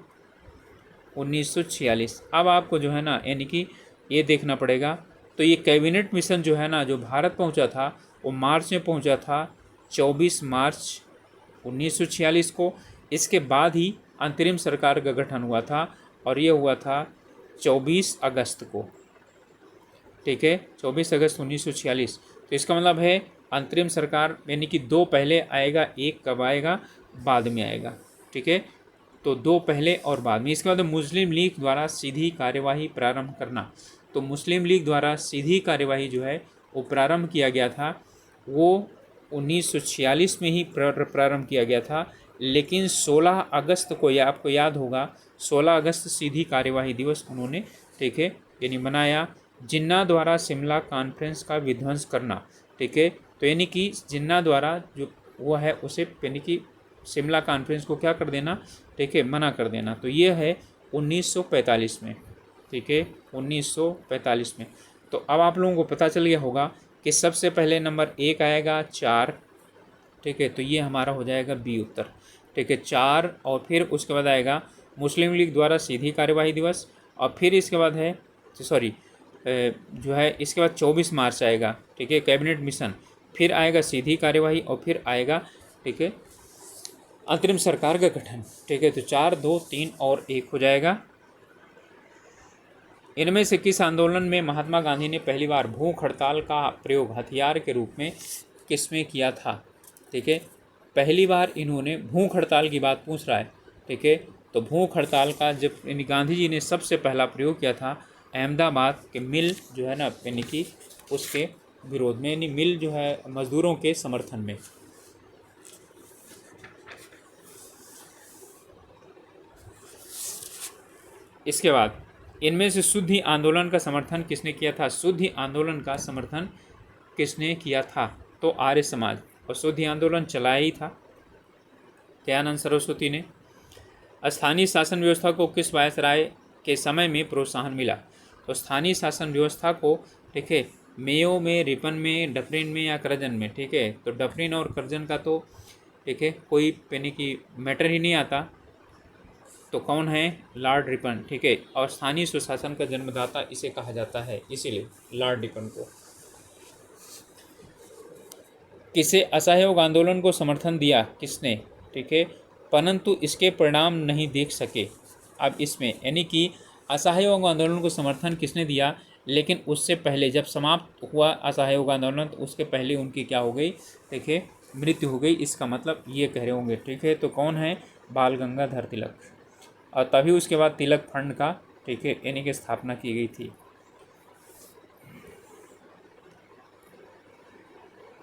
1946। अब आपको जो है ना यानी कि ये देखना पड़ेगा, तो ये कैबिनेट मिशन जो है ना जो भारत पहुंचा था वो मार्च में पहुंचा था, 24 मार्च 1946 को। इसके बाद ही अंतरिम सरकार का गठन हुआ था और ये हुआ था 24 अगस्त को, ठीक है, 24 अगस्त 1946। तो इसका मतलब है अंतरिम सरकार यानी कि 2 पहले आएगा, 1 कब आएगा, बाद में आएगा, ठीक है। तो 2 पहले और बाद में। इसके बाद मुस्लिम लीग द्वारा सीधी कार्यवाही प्रारंभ करना। तो मुस्लिम लीग द्वारा सीधी कार्यवाही जो है वो प्रारंभ किया गया था, वो 1946 में ही प्रारंभ किया गया था। लेकिन 16 अगस्त को, यह आपको याद होगा, 16 अगस्त सीधी कार्यवाही दिवस उन्होंने, ठीक है, यानी मनाया। जिन्ना द्वारा शिमला कॉन्फ्रेंस का विध्वंस करना, ठीक है, तो यानी कि जिन्ना द्वारा जो वो है उसे यानी कि शिमला कॉन्फ्रेंस को क्या कर देना, ठीक है, मना कर देना। तो ये है 1945 में, ठीक है, 1945 में। तो अब आप लोगों को पता चल गया होगा कि सबसे पहले नंबर 1 आएगा 4, ठीक है, तो ये हमारा हो जाएगा बी उत्तर, ठीक है 4। और फिर उसके बाद आएगा मुस्लिम लीग द्वारा सीधी कार्यवाही दिवस, और फिर इसके बाद है सॉरी जो है इसके बाद 24 मार्च आएगा, ठीक है, कैबिनेट मिशन, फिर आएगा सीधी कार्यवाही, और फिर आएगा, ठीक है, अंतरिम सरकार का गठन, ठीक है। तो 4, 2, 3 और 1 हो जाएगा। इनमें से किस आंदोलन में महात्मा गांधी ने पहली बार भूख हड़ताल का प्रयोग हथियार के रूप में किसमें किया था, ठीक है। पहली बार इन्होंने भूख हड़ताल की बात पूछ रहा है, ठीक है। तो भूख हड़ताल का जब गांधी जी ने सबसे पहला प्रयोग किया था अहमदाबाद के मिल जो है ना, यानी कि उसके विरोध में, यानी मिल जो है मजदूरों के समर्थन में। इसके बाद इनमें से शुद्धि आंदोलन का समर्थन किसने किया था? शुद्धि आंदोलन का समर्थन किसने किया था? तो आर्य समाज। और शुद्धि आंदोलन चलाया ही था दयानंद सरस्वती ने। स्थानीय शासन व्यवस्था को किस वायसराय के समय में प्रोत्साहन मिला? तो स्थानीय शासन व्यवस्था को, ठीक है, मेयो में, रिपन में, डफरिन में या करजन में, ठीक है। तो डफरिन और करजन का तो, ठीक है, कोई पेनी की मैटर ही नहीं आता, तो कौन है? लॉर्ड रिपन, ठीक है। और स्थानीय सुशासन का जन्मदाता इसे कहा जाता है, इसीलिए लॉर्ड रिपन को। किसे असहयोग आंदोलन को समर्थन दिया? किसने? ठीक है, परंतु इसके परिणाम नहीं देख सके। अब इसमें यानी कि असहयोग आंदोलन को समर्थन किसने दिया, लेकिन उससे पहले जब समाप्त हुआ असहयोग आंदोलन तो उसके पहले उनकी क्या हो गई? ठीक है, मृत्यु हो गई। इसका मतलब ये कह रहे होंगे, ठीक है। तो कौन है? बाल गंगाधर तिलक। और तभी उसके बाद तिलक फंड का, ठीक है, यानी कि स्थापना की गई थी।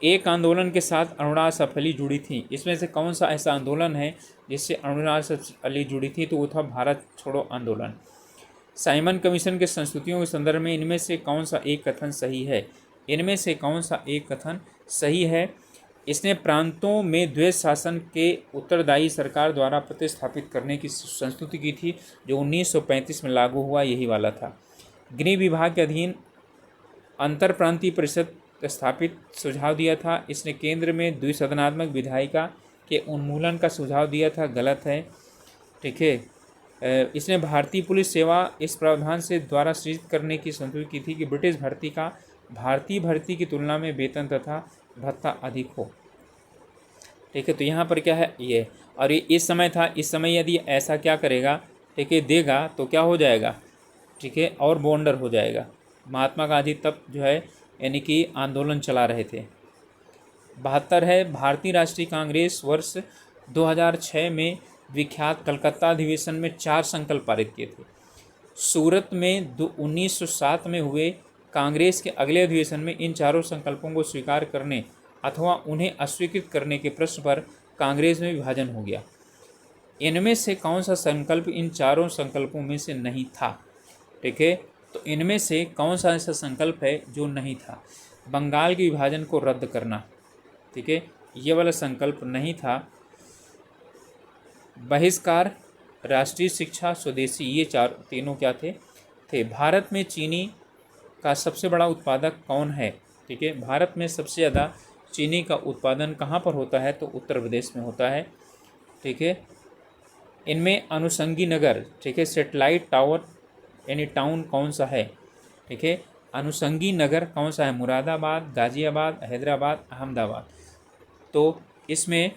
एक आंदोलन के साथ अरुणा सफली जुड़ी थी, इसमें से कौन सा ऐसा आंदोलन है जिससे अरुणा सफली जुड़ी थी? तो वो था भारत छोड़ो आंदोलन। साइमन कमीशन के संस्तुतियों के संदर्भ में इनमें से कौन सा एक कथन सही है? इनमें से कौन सा एक कथन सही है? इसने प्रांतों में द्वैध शासन के उत्तरदायी सरकार द्वारा प्रतिस्थापित करने की संस्तुति की थी, जो 1935 में लागू हुआ, यही वाला था। गृह विभाग के अधीन अंतर प्रांतीय परिषद स्थापित सुझाव दिया था। इसने केंद्र में द्विसदनात्मक विधायिका के उन्मूलन का सुझाव दिया था, गलत है, ठीक है। इसने भारतीय पुलिस सेवा इस प्रावधान से द्वारा सृजित करने की संस्तुति की थी कि ब्रिटिश भर्ती का भारतीय भर्ती की तुलना में वेतन तथा भत्ता अधिक हो, ठीक है। तो यहाँ पर क्या है ये, और ये इस समय था, इस समय यदि ऐसा क्या करेगा, ठीक है, देगा तो क्या हो जाएगा, ठीक है, और बॉन्डर हो जाएगा। महात्मा गांधी तब जो है यानी कि आंदोलन चला रहे थे। 72 है, भारतीय राष्ट्रीय कांग्रेस वर्ष 2006 में विख्यात कलकत्ता अधिवेशन में 4 संकल्प पारित किए थे। सूरत में 1907 में हुए कांग्रेस के अगले अधिवेशन में इन चारों संकल्पों को स्वीकार करने अथवा उन्हें अस्वीकृत करने के प्रश्न पर कांग्रेस में विभाजन हो गया। इनमें से कौन सा संकल्प इन चारों संकल्पों में से नहीं था? ठीक है, तो इनमें से कौन सा ऐसा संकल्प है जो नहीं था? बंगाल के विभाजन को रद्द करना, ठीक है, ये वाला संकल्प नहीं था। बहिष्कार, राष्ट्रीय शिक्षा, स्वदेशी, ये तीनों क्या थे? भारत में चीनी का सबसे बड़ा उत्पादक कौन है? ठीक है, भारत में सबसे ज़्यादा चीनी का उत्पादन कहाँ पर होता है? तो उत्तर प्रदेश में होता है, ठीक है। इनमें अनुषंगी नगर, ठीक है, सेटेलाइट टावर यानी टाउन कौन सा है? ठीक है, अनुषंगी नगर कौन सा है? मुरादाबाद, गाजियाबाद, हैदराबाद, अहमदाबाद। तो इसमें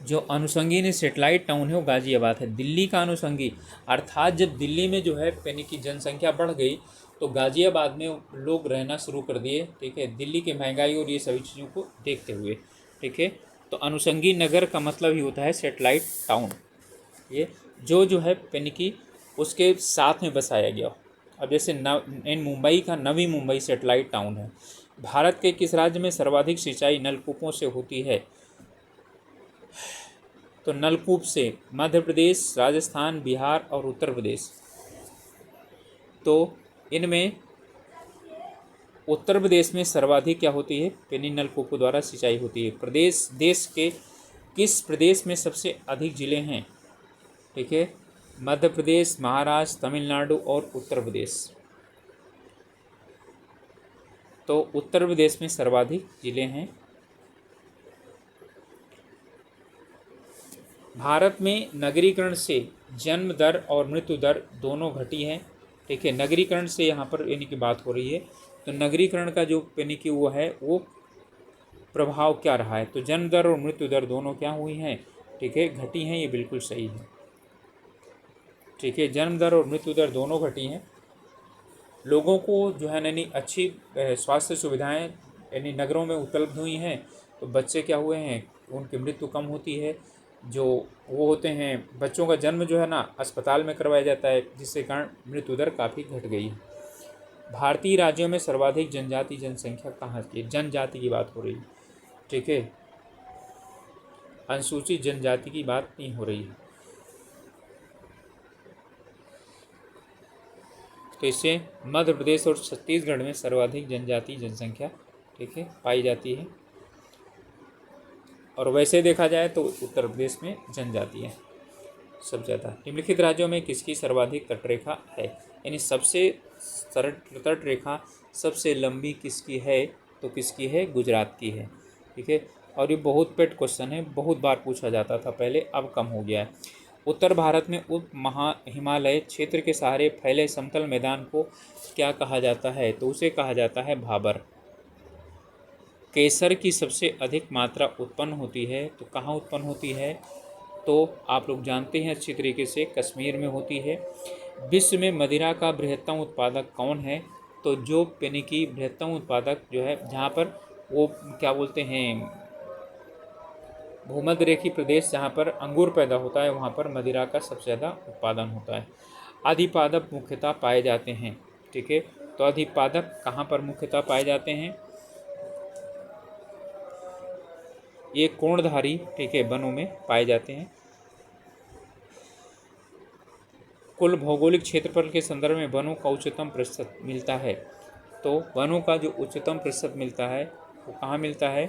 जो अनुषंगी यानी सेटेलाइट टाउन है वो गाजियाबाद है। दिल्ली का अनुषंगी, अर्थात जब दिल्ली में जो है यानी कि जनसंख्या बढ़ गई तो गाजियाबाद में लोग रहना शुरू कर दिए, ठीक है, दिल्ली की महंगाई और ये सभी चीज़ों को देखते हुए, ठीक है। तो अनुषंगी नगर का मतलब ही होता है सेटेलाइट टाउन, ये जो है यानी कि उसके साथ में बसाया गया। अब जैसे मुंबई का नवी मुंबई सेटेलाइट टाउन है। भारत के किस राज्य में सर्वाधिक सिंचाई नलकूपों से होती है? तो नलकूप से मध्य प्रदेश, राजस्थान, बिहार और उत्तर प्रदेश। तो इनमें उत्तर प्रदेश में सर्वाधिक क्या होती है? पेनी नलकूपों द्वारा सिंचाई होती है। देश के किस प्रदेश में सबसे अधिक जिले हैं? ठीक है, मध्य प्रदेश, महाराष्ट्र, तमिलनाडु और उत्तर प्रदेश। तो उत्तर प्रदेश में सर्वाधिक जिले हैं। भारत में नगरीकरण से जन्म दर और मृत्यु दर दोनों घटी है। ठीक है, नगरीकरण से यहाँ पर यानी कि बात हो रही है, तो नगरीकरण का जो यानी कि वो है वो प्रभाव क्या रहा है, तो जन्म दर और मृत्यु दर दोनों क्या हुई हैं, ठीक है, घटी हैं। ये बिल्कुल सही है। ठीक है, जन्म दर और मृत्यु दर दोनों घटी हैं। लोगों को जो है यानी अच्छी स्वास्थ्य सुविधाएं यानी नगरों में उपलब्ध हुई हैं, तो बच्चे क्या हुए हैं, उनकी मृत्यु कम होती है। जो वो होते हैं बच्चों का जन्म जो है ना अस्पताल में करवाया जाता है, जिससे कारण मृत्यु दर काफ़ी घट गई है। भारतीय राज्यों में सर्वाधिक जनजाति जनसंख्या कहाँ की, जनजाति की बात हो रही है। ठीक है, अनुसूचित जनजाति की बात नहीं हो रही है। तो इससे मध्य प्रदेश और छत्तीसगढ़ में सर्वाधिक जनजाति जनसंख्या, ठीक है, पाई जाती है। और वैसे देखा जाए तो उत्तर प्रदेश में जनजाति है सबसे ज़्यादा। निम्नलिखित राज्यों में किसकी सर्वाधिक तटरेखा है, यानी सबसे तटरेखा सबसे लंबी किसकी है, तो किसकी है, गुजरात की है। ठीक है, और ये बहुत पेट क्वेश्चन है, बहुत बार पूछा जाता था पहले, अब कम हो गया है। उत्तर भारत में उप महा हिमालय क्षेत्र के सहारे फैले समतल मैदान को क्या कहा जाता है, तो उसे कहा जाता है भाबर। केसर की सबसे अधिक मात्रा उत्पन्न होती है, तो कहाँ उत्पन्न होती है, तो आप लोग जानते हैं अच्छी तरीके से, कश्मीर में होती है। विश्व में मदिरा का बृहत्तम उत्पादक कौन है, तो जो यानी कि बृहत्तम उत्पादक जो है, जहाँ पर वो क्या बोलते हैं, भूमध्य रेखीय प्रदेश जहाँ पर अंगूर पैदा होता है, वहाँ पर मदिरा का सबसे ज़्यादा उत्पादन होता है। अधिपादप मुख्यतः पाए जाते हैं। ठीक है, तो अधिपादप कहाँ पर मुख्यतः पाए जाते हैं, ये कोणधारी, ठीक है, वनों में पाए जाते हैं। कुल भौगोलिक क्षेत्रफल के संदर्भ में वनों का उच्चतम प्रतिशत मिलता है, तो वनों का जो उच्चतम प्रतिशत मिलता है वो कहाँ मिलता है,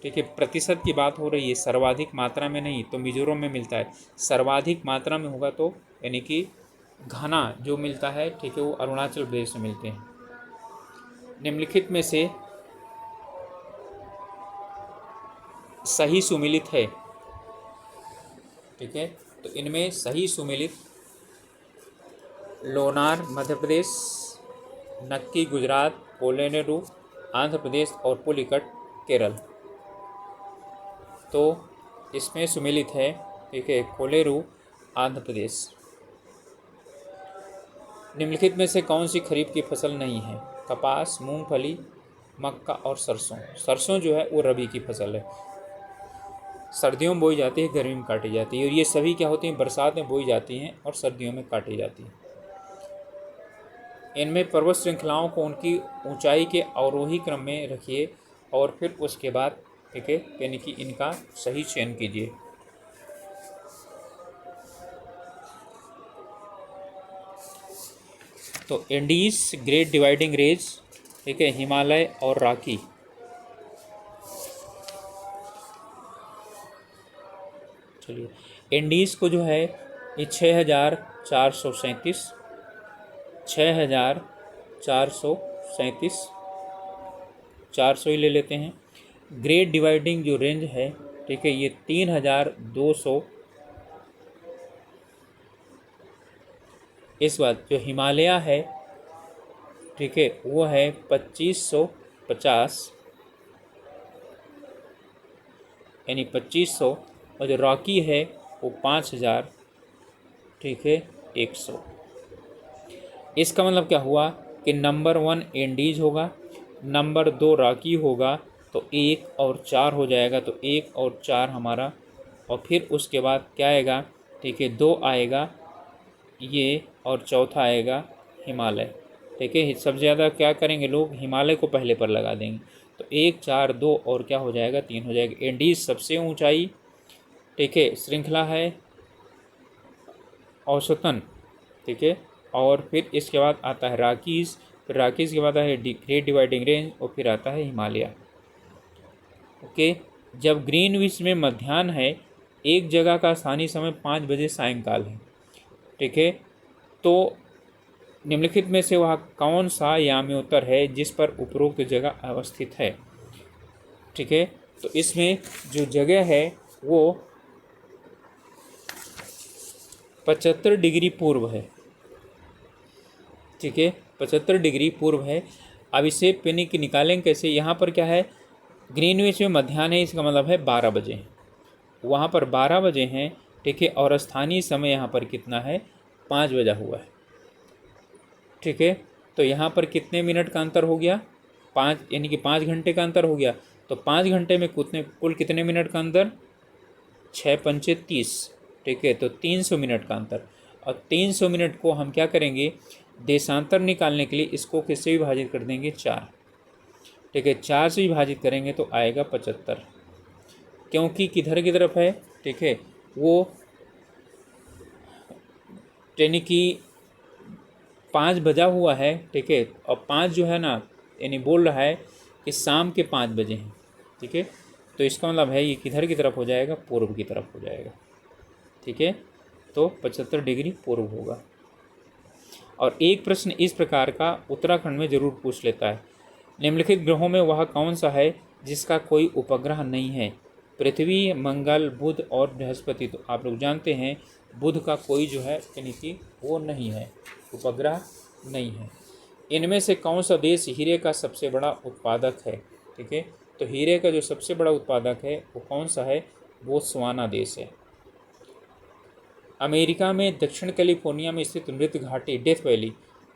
ठीक है, प्रतिशत की बात हो रही है, सर्वाधिक मात्रा में नहीं, तो मिजोरम में मिलता है। सर्वाधिक मात्रा में होगा तो यानी कि घना जो मिलता है, ठीक है, वो अरुणाचल प्रदेश में मिलते हैं। निम्नलिखित में से सही सुमेलित है, ठीक है, तो इनमें सही सुमेलित लोनार मध्य प्रदेश, नक्की गुजरात, कोलेनेरू आंध्र प्रदेश और पुलिकट केरल। तो इसमें सुमेलित है, ठीक है, कोलेरू आंध्र प्रदेश। निम्नलिखित में से कौन सी खरीफ की फसल नहीं है, कपास, मूंगफली, मक्का और सरसों। सरसों जो है वो रबी की फसल है, सर्दियों में बोई जाती है, गर्मी में काटी जाती है, और ये सभी क्या होती हैं, बरसात में बोई जाती हैं और सर्दियों में काटी जाती हैं। इनमें पर्वत श्रृंखलाओं को उनकी ऊंचाई के अवरोही क्रम में रखिए और फिर उसके बाद, ठीक है, यानी कि इनका सही चयन कीजिए। तो एंडीज, ग्रेट डिवाइडिंग रेंज, ठीक है, हिमालय और रॉकी। चलिए, एंडीज को जो है ये 6437, 6437, 400 ही ले लेते हैं। ग्रेट डिवाइडिंग जो रेंज है, ठीक है, ये 3200। इस बात जो हिमालय है, ठीक है, वो है 2550, यानी 2500, और जो रॉकी है वो 5000, ठीक है, 100। इसका मतलब क्या हुआ कि नंबर 1 एंडीज होगा, नंबर 2 रॉकी होगा, तो 1 और 4 हो जाएगा, तो 1 और 4 हमारा, और फिर उसके बाद क्या आएगा, ठीक है, 2 आएगा ये, और चौथा आएगा हिमालय। ठीक है, सबसे ज़्यादा क्या करेंगे लोग, हिमालय को पहले पर लगा देंगे, तो 1 4 2 और क्या हो जाएगा, 3 हो जाएगा। एंडीज सबसे ऊंचाई, ठीक है, श्रृंखला है औसतन, ठीक है, और फिर इसके बाद आता है रॉकीज़, फिर रॉकीज़ के बाद आता है ग्रेट डिवाइडिंग रेंज, और फिर आता है हिमालय। ओके, जब ग्रीनविच में मध्याह्न है, एक जगह का स्थानीय समय 5 बजे सायंकाल है, ठीक है, तो निम्नलिखित में से वह कौन सा याम्योत्तर है जिस पर उपरोक्त जगह अवस्थित है। ठीक है, तो इसमें जो जगह है वो 75 डिग्री पूर्व है। ठीक है, 75 डिग्री पूर्व है। अब इसे पेनिक निकालेंगे कैसे। यहाँ पर क्या है, ग्रीनविच में मध्याह्न है, इसका मतलब है 12 बजे। वहाँ पर 12 बजे हैं। ठीक है, और स्थानीय समय यहाँ पर कितना है, 5 बजा हुआ है। ठीक है, तो यहाँ पर कितने मिनट का अंतर हो गया, 5, यानी कि 5 घंटे का अंतर हो गया। तो 5 घंटे में कुल कितने मिनट का अंतर, 6 पंचे 30। ठीक है, तो 300 मिनट का अंतर। और 300 मिनट को हम क्या करेंगे, देशांतर निकालने के लिए इसको किससे विभाजित कर देंगे, 4। ठीक है, 4 से विभाजित करेंगे तो आएगा 75, क्योंकि किधर की तरफ है। ठीक है, वो यानी कि 5 बजा हुआ है। ठीक है, और 5 जो है ना, यानी बोल रहा है कि शाम के 5 बजे हैं। ठीक है, तो इसका मतलब है ये किधर की तरफ हो जाएगा, पूर्व की तरफ हो जाएगा। ठीक है, तो 75 डिग्री पूर्व होगा। और एक प्रश्न इस प्रकार का उत्तराखंड में जरूर पूछ लेता है, निम्नलिखित ग्रहों में वह कौन सा है जिसका कोई उपग्रह नहीं है। पृथ्वी, मंगल, बुध और बृहस्पति। तो आप लोग जानते हैं बुध का कोई जो है यानी कि वो नहीं है, उपग्रह नहीं है। इनमें से कौन सा देश हीरे का सबसे बड़ा उत्पादक है। ठीक है, तो हीरे का जो सबसे बड़ा उत्पादक है वो कौन सा है, बोत्सवाना देश है। अमेरिका में दक्षिण कैलिफोर्निया में स्थित मृत घाटी डेथ वैली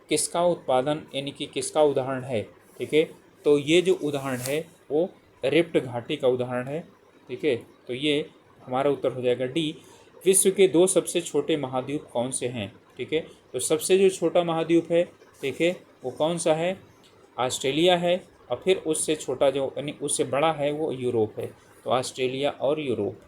किसका उत्पादन यानी कि किसका उदाहरण है। ठीक है, तो ये जो उदाहरण है वो रिफ्ट घाटी का उदाहरण है। ठीक है, तो ये हमारा उत्तर हो जाएगा डी। विश्व के 2 सबसे छोटे महाद्वीप कौन से हैं। ठीक है, तो सबसे जो छोटा महाद्वीप है, ठीक है, वो कौन सा है, ऑस्ट्रेलिया है। और फिर उससे छोटा जो यानी उससे बड़ा है वो यूरोप है। तो ऑस्ट्रेलिया और यूरोप।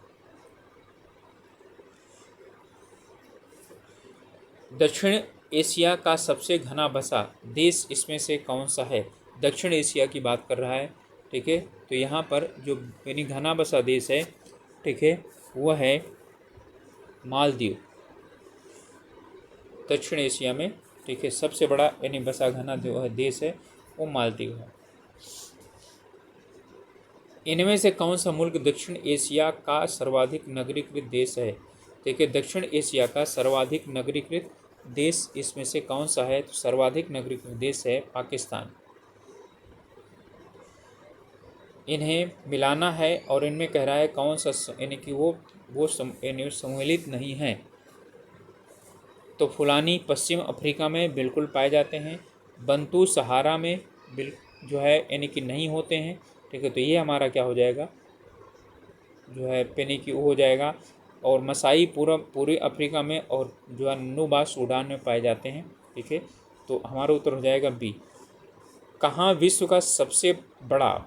दक्षिण एशिया का सबसे घना बसा देश इसमें से कौन सा है। दक्षिण एशिया की बात कर रहा है। ठीक है, तो यहाँ पर जो यानी घना बसा देश है, ठीक है, वह है मालदीव। दक्षिण एशिया में, ठीक है, सबसे बड़ा यानी बसा घना जो है देश है वो मालदीव है। इनमें से कौन सा मुल्क दक्षिण एशिया का सर्वाधिक नगरीकृत देश है। ठीक है, दक्षिण एशिया का सर्वाधिक नगरीकृत देश इसमें से कौन सा है, तो सर्वाधिक नगरीकृत देश है पाकिस्तान। इन्हें मिलाना है और इनमें कह रहा है कौन सा यानी कि वो यानी सम्मिलित नहीं है। तो फुलानी पश्चिम अफ्रीका में बिल्कुल पाए जाते हैं। बंतू सहारा में जो है यानी कि नहीं होते हैं। ठीक है, तो ये हमारा क्या हो जाएगा, जो है यानी कि वो हो जाएगा। और मसाई पूर्वी अफ्रीका में और जो है नुबा सूडान में पाए जाते हैं। ठीक है, तो हमारा उत्तर हो जाएगा बी। कहाँ विश्व का सबसे बड़ा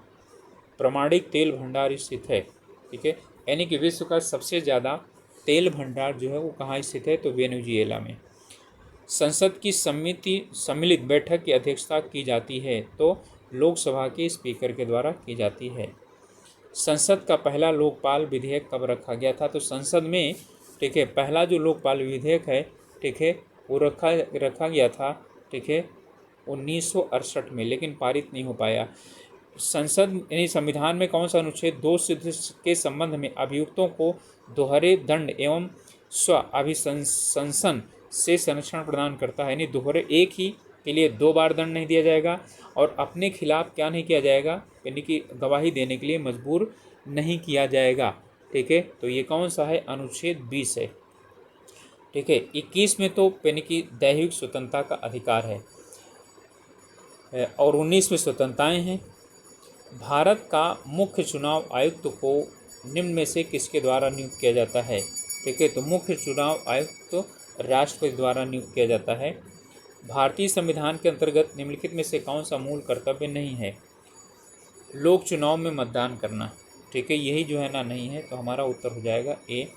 प्रमाणिक तेल भंडार स्थित है। ठीक है, यानी कि विश्व का सबसे ज़्यादा तेल भंडार जो है वो कहाँ स्थित है, तो वेनेजुएला में। संसद की सम्मिलित बैठक की अध्यक्षता की जाती है, तो लोकसभा के स्पीकर के द्वारा की जाती है। संसद का पहला लोकपाल विधेयक कब रखा गया था, तो संसद में, ठीक है, पहला जो लोकपाल विधेयक है, ठीक है, वो रखा गया था। ठीक है, 1968 में, लेकिन पारित नहीं हो पाया। संसद यानी संविधान में कौन सा अनुच्छेद 2 सिद्ध के संबंध में अभियुक्तों को दोहरे दंड एवं स्व अभिशंसन से संरक्षण प्रदान करता है। यानी दोहरे एक ही के लिए 2 बार दंड नहीं दिया जाएगा और अपने खिलाफ क्या नहीं किया जाएगा, यानी कि गवाही देने के लिए मजबूर नहीं किया जाएगा। ठीक है, तो ये कौन सा है, अनुच्छेद 20 है। ठीक है, 21 में तो यानी कि दैहिक स्वतंत्रता का अधिकार है और 19 में स्वतंत्रताएं हैं। भारत का मुख्य चुनाव आयुक्त को निम्न में से किसके द्वारा नियुक्त किया जाता है। ठीक है, तो मुख्य चुनाव आयुक्त तो राष्ट्रपति द्वारा नियुक्त किया जाता है। भारतीय संविधान के अंतर्गत निम्नलिखित में से कौन सा मूल कर्तव्य नहीं है, लोक चुनाव में मतदान करना। ठीक है, यही जो है ना नहीं है, तो हमारा उत्तर हो जाएगा ए।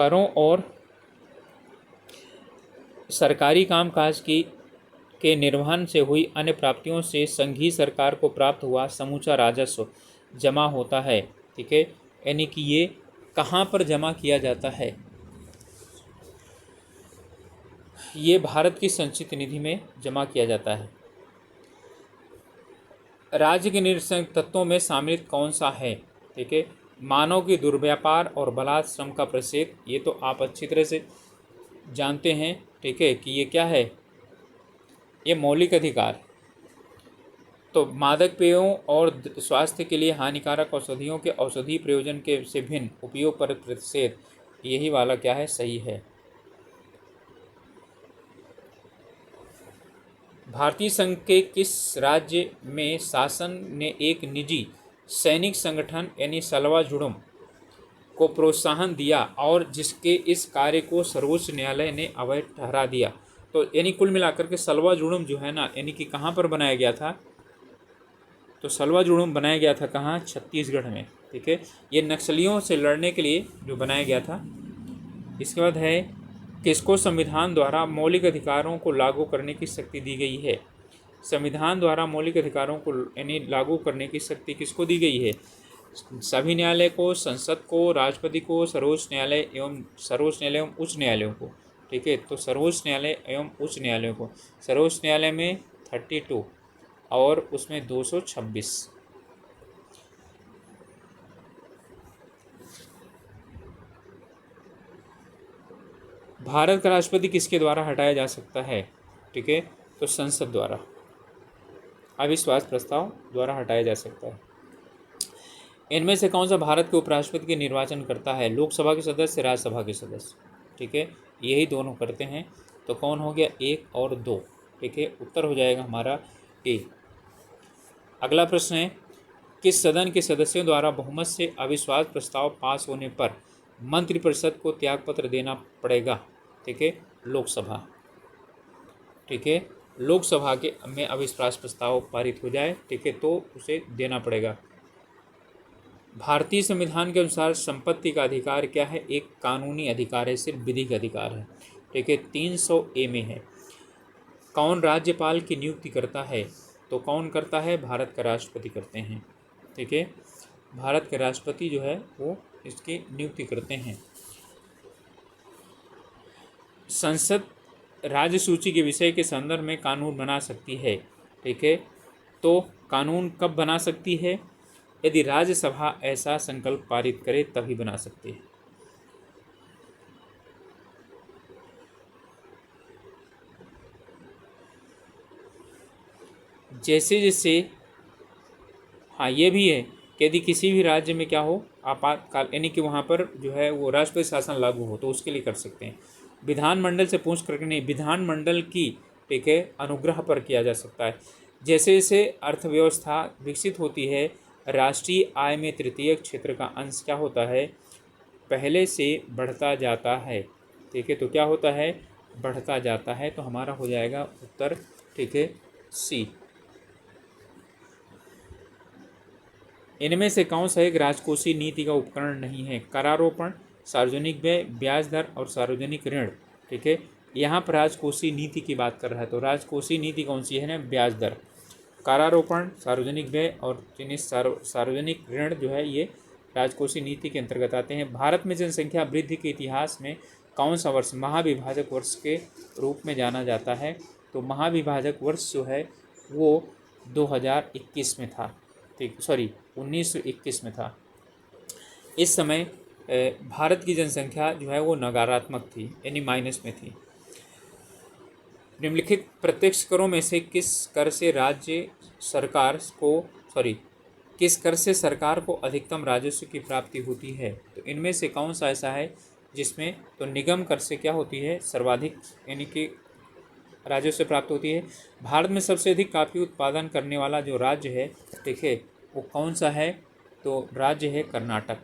करों और सरकारी कामकाज की के निर्वहन से हुई अन्य प्राप्तियों से संघीय सरकार को प्राप्त हुआ समूचा राजस्व जमा होता है। ठीक है, यानी कि ये कहाँ पर जमा किया जाता है? ये भारत की संचित निधि में जमा किया जाता है। राज्य के निरसंग तत्वों में शामिल कौन सा है? ठीक है, मानव की दुर्व्यापार और बलात् श्रम का प्रक्षेप, ये तो आप अच्छी तरह से जानते हैं। ठीक है, कि ये क्या है? ये मौलिक अधिकार। तो मादक पेयों और स्वास्थ्य के लिए हानिकारक औषधियों के औषधीय प्रयोजन के से भिन्न उपयोग पर प्रतिषेध, यही वाला क्या है? सही है। भारतीय संघ के किस राज्य में शासन ने एक निजी सैनिक संगठन यानी सलवा जुड़ुम को प्रोत्साहन दिया और जिसके इस कार्य को सर्वोच्च न्यायालय ने अवैध ठहरा दिया? तो यानी कुल मिलाकर के सलवा जुड़ुम जो है ना, यानी कि कहाँ पर बनाया गया था? तो सलवा जुड़ुम बनाया गया था कहाँ? छत्तीसगढ़ में। ठीक है, ये नक्सलियों से लड़ने के लिए जो बनाया गया था। इसके बाद है, किसको संविधान द्वारा मौलिक अधिकारों को लागू करने की शक्ति दी गई है? संविधान द्वारा मौलिक अधिकारों को यानी लागू करने की शक्ति किसको दी गई है? सभी न्यायालय को, संसद को, राष्ट्रपति को, सर्वोच्च न्यायालय एवं उच्च न्यायालयों को। ठीक है, तो सर्वोच्च न्यायालय एवं उच्च न्यायालयों को। सर्वोच्च न्यायालय में 32 और उसमें 226। भारत का राष्ट्रपति किसके द्वारा हटाया जा सकता है? ठीक है, तो संसद द्वारा, अविश्वास प्रस्ताव द्वारा हटाया जा सकता है। इनमें से कौन सा भारत के उपराष्ट्रपति के निर्वाचन करता है? लोकसभा के सदस्य, राज्यसभा के सदस्य। ठीक है, यही दोनों करते हैं। तो कौन हो गया? 1 और 2। ठीक है, उत्तर हो जाएगा हमारा ए। अगला प्रश्न है, किस सदन के सदस्यों द्वारा बहुमत से अविश्वास प्रस्ताव पास होने पर मंत्रिपरिषद को त्यागपत्र देना पड़ेगा? ठीक है, लोकसभा। ठीक है, लोकसभा के में अविश्वास प्रस्ताव पारित हो जाए, ठीक है, तो उसे देना पड़ेगा। भारतीय संविधान के अनुसार संपत्ति का अधिकार क्या है? एक कानूनी अधिकार है, सिर्फ विधिक अधिकार है। ठीक है, 300A में है। कौन राज्यपाल की नियुक्ति करता है? तो कौन करता है? भारत का राष्ट्रपति करते हैं। ठीक है, भारत के राष्ट्रपति जो है वो इसकी नियुक्ति करते हैं। संसद राज्य सूची के विषय के संदर्भ में कानून बना सकती है। ठीक है, तो कानून कब बना सकती है? यदि राज्यसभा ऐसा संकल्प पारित करे तभी बना सकती है। जैसे जैसे, हाँ ये भी है कि यदि किसी भी राज्य में क्या हो, आपातकाल, यानी कि वहाँ पर जो है वो राष्ट्रपति शासन लागू हो, तो उसके लिए कर सकते हैं। विधानमंडल से पूछ करके नहीं, विधानमंडल की, ठीक है, अनुग्रह पर किया जा सकता है। जैसे जैसे अर्थव्यवस्था विकसित होती है, राष्ट्रीय आय में तृतीय क्षेत्र का अंश क्या होता है? पहले से बढ़ता जाता है। ठीक है, तो क्या होता है? बढ़ता जाता है। तो हमारा हो जाएगा उत्तर, ठीक है, सी। इनमें से कौन सा एक राजकोषीय नीति का उपकरण नहीं है? करारोपण, सार्वजनिक व्यय, ब्याज दर और सार्वजनिक ऋण। ठीक है, यहाँ पर राजकोषीय नीति की बात कर रहा है, तो राजकोषीय नीति कौन सी है ना? ब्याज दर। करारोपण, सार्वजनिक व्यय और सार्वजनिक ऋण जो है ये राजकोषीय नीति के अंतर्गत आते हैं। भारत में जनसंख्या वृद्धि के इतिहास में कौन सा वर्ष महाविभाजक वर्ष के रूप में जाना जाता है? तो महाविभाजक वर्ष जो है वो 2021 में था। ठीक, सॉरी 1921 में था। इस समय भारत की जनसंख्या जो है वो नकारात्मक थी, यानी माइनस में थी। निम्नलिखित प्रत्यक्ष करों में से किस कर से सरकार को अधिकतम राजस्व की प्राप्ति होती है? तो इनमें से कौन सा ऐसा है जिसमें, तो निगम कर से क्या होती है? सर्वाधिक, यानी कि राजस्व प्राप्त होती है। भारत में सबसे अधिक कॉफ़ी उत्पादन करने वाला जो राज्य है, ठीक है, वो कौन सा है? तो राज्य है कर्नाटक।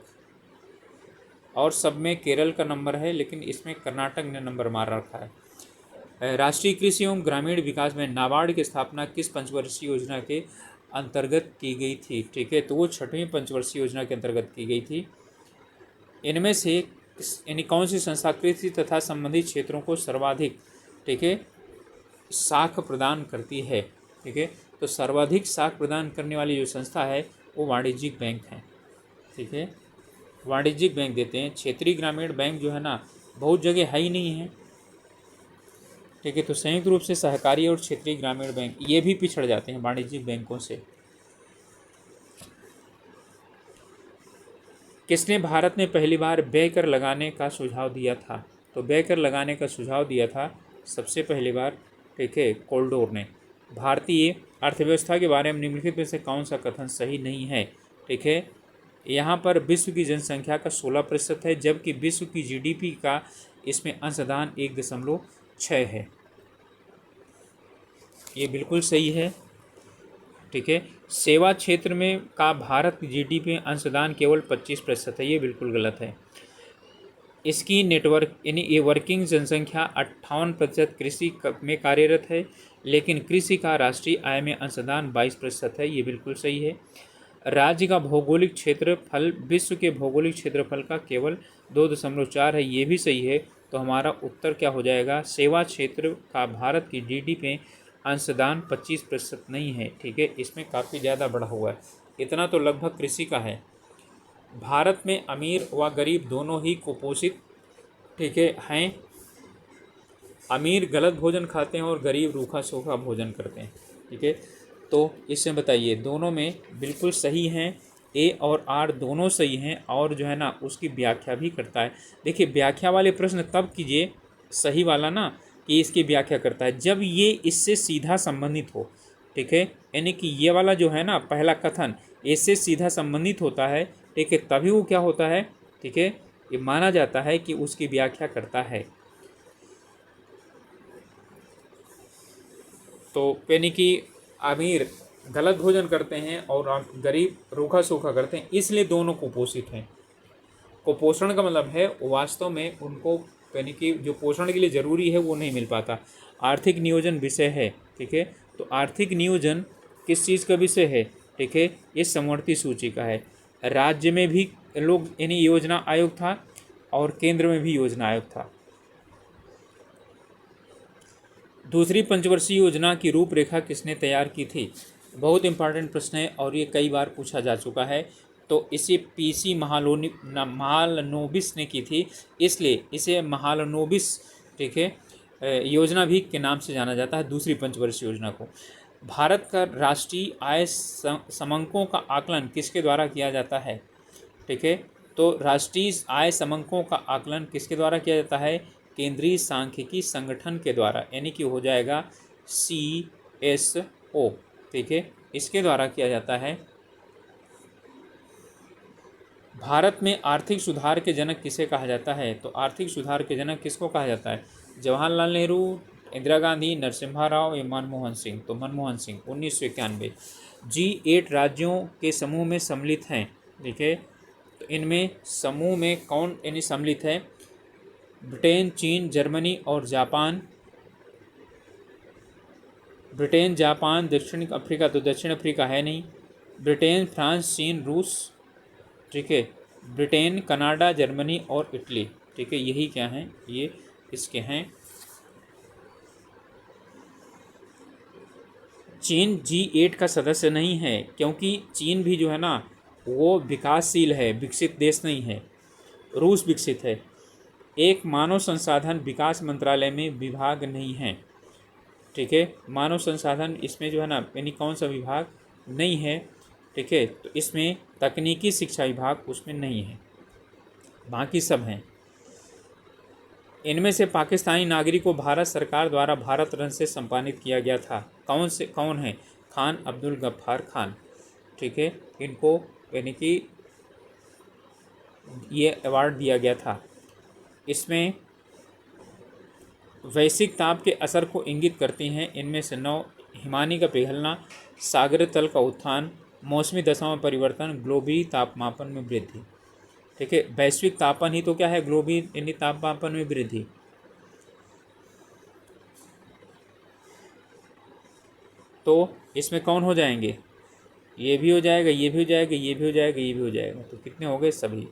और सब में केरल का नंबर है, लेकिन इसमें कर्नाटक ने नंबर मार रखा है। राष्ट्रीय कृषि एवं ग्रामीण विकास में नाबार्ड की स्थापना किस पंचवर्षीय योजना के अंतर्गत की गई थी? ठीक है, तो वो 6वीं पंचवर्षीय योजना के अंतर्गत की गई थी। इनमें से यानी कौन सी संस्था कृषि तथा संबंधित क्षेत्रों को सर्वाधिक, ठीक है, साख प्रदान करती है, ठीक है। तो सर्वाधिक साख प्रदान करने वाली जो संस्था है वो वाणिज्यिक बैंक है, ठीक है, वाणिज्यिक बैंक देते हैं। क्षेत्रीय ग्रामीण बैंक जो है ना बहुत जगह है ही नहीं है, ठीक है। तो संयुक्त रूप से सहकारी और क्षेत्रीय ग्रामीण बैंक ये भी पिछड़ जाते हैं वाणिज्यिक बैंकों से। किसने भारत में पहली बार व्यय कर लगाने का सुझाव दिया था? तो व्यय कर लगाने का सुझाव दिया था सबसे पहली बार, ठीक है, कोल्डोर ने। भारतीय अर्थव्यवस्था के बारे में निम्नलिखित में से कौन सा कथन सही नहीं है? ठीक है, यहाँ पर विश्व की जनसंख्या का 16% है, जबकि विश्व की जीडीपी का इसमें अंशदान 1.6 है। ये बिल्कुल सही है, ठीक है। सेवा क्षेत्र में का भारत की जीडीपी में अंशदान केवल 25% है, ये बिल्कुल गलत है। इसकी नेटवर्क यानी ये वर्किंग जनसंख्या 58% कृषि में कार्यरत है, लेकिन कृषि का राष्ट्रीय आय में अंशदान 22% है, ये बिल्कुल सही है। राज्य का भौगोलिक क्षेत्रफल विश्व के भौगोलिक क्षेत्रफल का केवल 2.4 है, ये भी सही है। तो हमारा उत्तर क्या हो जाएगा? सेवा क्षेत्र का भारत की जीडीपी में अंशदान 25% नहीं है, ठीक है, इसमें काफ़ी ज़्यादा बढ़ा हुआ है। इतना तो लगभग कृषि का है। भारत में अमीर व गरीब दोनों ही कुपोषित, ठीक है, हैं। अमीर गलत भोजन खाते हैं और गरीब रूखा सूखा भोजन करते हैं, ठीक है। तो इसमें बताइए दोनों में बिल्कुल सही हैं, ए और आर दोनों सही हैं, और जो है ना उसकी व्याख्या भी करता है। देखिए व्याख्या वाले प्रश्न तब कीजिए, सही वाला ना, कि इसकी व्याख्या करता है जब ये इससे सीधा संबंधित हो, ठीक है, यानी कि ये वाला जो है ना पहला कथन इससे सीधा संबंधित होता है, ठीक है, तभी वो क्या होता है, ठीक है, ये माना जाता है कि उसकी व्याख्या करता है। तो यानी कि अमीर गलत भोजन करते हैं और गरीब रूखा सूखा करते हैं, इसलिए दोनों कुपोषित हैं। कुपोषण का मतलब है वास्तव में उनको यानी कि जो पोषण के लिए ज़रूरी है वो नहीं मिल पाता। आर्थिक नियोजन विषय है, ठीक है। तो आर्थिक नियोजन किस चीज़ का विषय है? ठीक है, ये समवर्ती सूची का है। राज्य में भी लोग यानी योजना आयोग था और केंद्र में भी योजना आयोग था। दूसरी पंचवर्षीय योजना की रूपरेखा किसने तैयार की थी? बहुत इंपॉर्टेंट प्रश्न है और ये कई बार पूछा जा चुका है। तो इसे पीसी महालनोबिस ने की थी, इसलिए इसे महालनोबिस, ठीक है, योजना भी के नाम से जाना जाता है, दूसरी पंचवर्षीय योजना को। भारत का राष्ट्रीय आय समंकों का आकलन किसके द्वारा किया जाता है? ठीक है, तो राष्ट्रीय आय समंकों का आकलन किसके द्वारा किया जाता है? केंद्रीय सांख्यिकी संगठन के द्वारा, यानी कि हो जाएगा CSO, ठीक है, इसके द्वारा किया जाता है। भारत में आर्थिक सुधार के जनक किसे कहा जाता है? तो आर्थिक सुधार के जनक किसको कहा जाता है? जवाहरलाल नेहरू, इंदिरा गांधी, नरसिम्हा राव या मनमोहन सिंह? तो मनमोहन सिंह, 1991। G8 राज्यों के समूह में सम्मिलित हैं, ठीक है, तो इनमें समूह में कौन यानी सम्मिलित है? ब्रिटेन, चीन, जर्मनी और जापान। ब्रिटेन, जापान, दक्षिण अफ्रीका, तो दक्षिण अफ्रीका है नहीं। ब्रिटेन, फ्रांस, चीन, रूस, ठीक है, ब्रिटेन, कनाडा, जर्मनी और इटली, ठीक है, यही क्या हैं? ये इसके हैं। चीन G8 का सदस्य नहीं है, क्योंकि चीन भी जो है ना वो विकासशील है, विकसित देश नहीं है। रूस विकसित है। एक मानव संसाधन विकास मंत्रालय में विभाग नहीं है, ठीक है, मानव संसाधन इसमें जो है ना यानी कौन सा विभाग नहीं है, ठीक है, तो इसमें तकनीकी शिक्षा विभाग उसमें नहीं है, बाकी सब हैं। इनमें से पाकिस्तानी नागरिक को भारत सरकार द्वारा भारत रत्न से सम्मानित किया गया था, कौन है? खान अब्दुल गफ्फार खान, ठीक है, इनको यानी कि ये अवार्ड दिया गया था। इसमें वैश्विक ताप के असर को इंगित करती हैं इनमें से 9: हिमानी का पिघलना, सागर तल का उत्थान, मौसमी दशाओं में परिवर्तन, ग्लोबली तापमापन में वृद्धि, ठीक है। वैश्विक तापन ही तो क्या है? ग्लोबली यानी तापमापन में वृद्धि। तो इसमें कौन हो जाएंगे? ये भी हो जाएगा, ये भी हो जाएगा, ये भी हो जाएगा, ये भी हो जाएगा, तो कितने हो गए? सभी।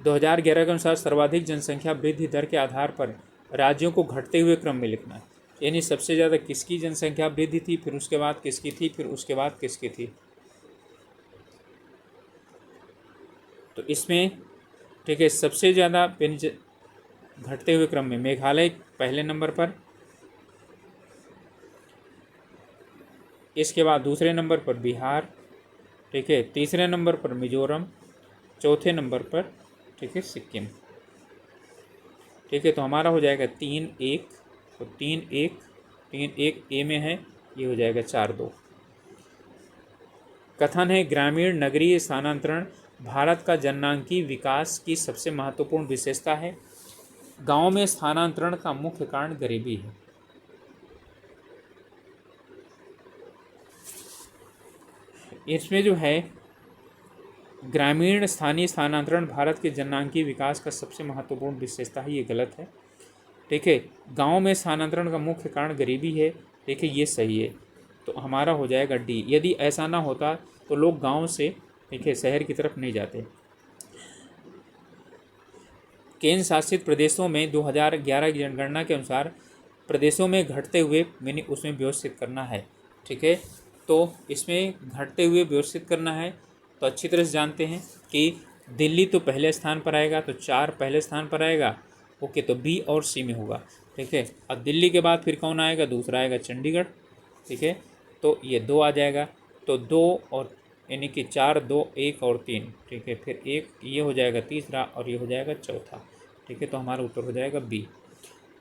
2011 के अनुसार सर्वाधिक जनसंख्या वृद्धि दर के आधार पर राज्यों को घटते हुए क्रम में लिखना है, यानी सबसे ज़्यादा किसकी जनसंख्या वृद्धि थी, फिर उसके बाद किसकी थी, फिर उसके बाद किसकी थी। तो इसमें ठीक है, सबसे ज़्यादा घटते हुए क्रम में मेघालय पहले नंबर पर, इसके बाद दूसरे नंबर पर बिहार, ठीक है, तीसरे नंबर पर मिजोरम, चौथे नंबर पर ठीक है सिक्किम। ठीक है, तो हमारा हो जाएगा 3-1, तो 3-1 ए में है, ये हो जाएगा 4-2। कथन है ग्रामीण नगरीय स्थानांतरण भारत का जननांकीय विकास की सबसे महत्वपूर्ण विशेषता है। गांव में स्थानांतरण का मुख्य कारण गरीबी है। इसमें जो है ग्रामीण स्थानीय स्थानांतरण भारत के जननांकीय विकास का सबसे महत्वपूर्ण विशेषता है, ये गलत है। ठीक है, गांव में स्थानांतरण का मुख्य कारण गरीबी है, देखिए ये सही है, तो हमारा हो जाएगा डी। यदि ऐसा ना होता तो लोग गांव से ठीक है शहर की तरफ नहीं जाते। केंद्र शासित प्रदेशों में 2011 की जनगणना के अनुसार प्रदेशों में घटते हुए मैंने उसमें व्यवस्थित करना है। ठीक है, तो इसमें घटते हुए व्यवस्थित करना है, तो अच्छी तरह से जानते हैं कि दिल्ली तो पहले स्थान पर आएगा, तो 4 पहले स्थान पर आएगा। ओके, तो बी और सी में होगा। ठीक है, अब दिल्ली के बाद फिर कौन आएगा, दूसरा आएगा चंडीगढ़। ठीक है, तो ये 2 आ जाएगा, तो 2 और यानी कि 4, 2, 1 और 3। ठीक है, फिर 1 ये हो जाएगा तीसरा और ये हो जाएगा चौथा। ठीक है, तो हमारा उत्तर हो जाएगा बी।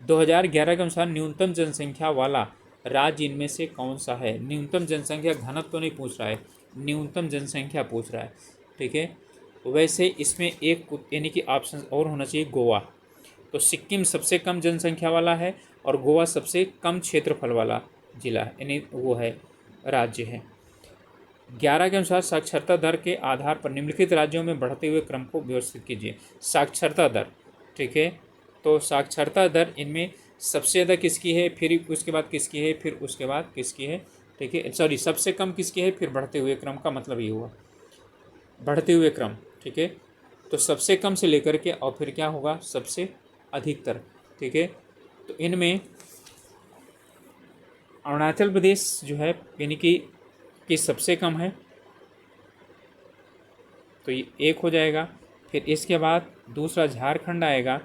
2011 के अनुसार न्यूनतम जनसंख्या वाला राज्य इनमें से कौन सा है। न्यूनतम जनसंख्या घनत्व तो नहीं पूछ रहा है, न्यूनतम जनसंख्या पूछ रहा है। ठीक है, वैसे इसमें एक यानी कि ऑप्शन और होना चाहिए गोवा। तो सिक्किम सबसे कम जनसंख्या वाला है और गोवा सबसे कम क्षेत्रफल वाला जिला है, यानी वो है राज्य है। 11 के अनुसार साक्षरता दर के आधार पर निम्नलिखित राज्यों में बढ़ते हुए क्रम को व्यवस्थित कीजिए। साक्षरता दर, ठीक है, तो साक्षरता दर इनमें सबसे ज़्यादा किसकी है, फिर उसके बाद किसकी है, फिर उसके बाद किसकी है। ठीक है, सॉरी, सबसे कम किसकी है, फिर बढ़ते हुए क्रम का मतलब ये हुआ बढ़ते हुए क्रम। ठीक है, तो सबसे कम से लेकर के और फिर क्या होगा, सबसे अधिकतर। ठीक है, तो इनमें अरुणाचल प्रदेश जो है यानी कि सबसे कम है, तो ये 1 हो जाएगा। फिर इसके बाद दूसरा झारखंड आएगा,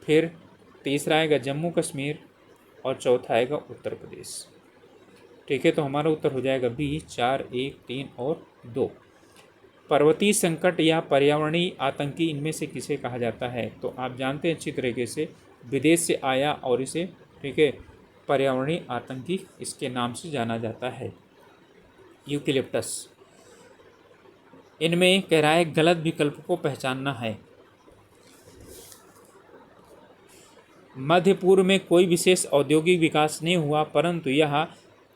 फिर तीसरा आएगा जम्मू कश्मीर और चौथा आएगा उत्तर प्रदेश। ठीक है, तो हमारा उत्तर हो जाएगा बी, 4, 1, 3 और 2। पर्वतीय संकट या पर्यावरणीय आतंकी इनमें से किसे कहा जाता है। तो आप जानते हैं अच्छी तरीके से, विदेश से आया और इसे ठीक है पर्यावरणीय आतंकी इसके नाम से जाना जाता है, यूकेलिप्टस। इनमें कह रहा है गलत विकल्प को पहचानना है। मध्य पूर्व में कोई विशेष औद्योगिक विकास नहीं हुआ, परंतु यह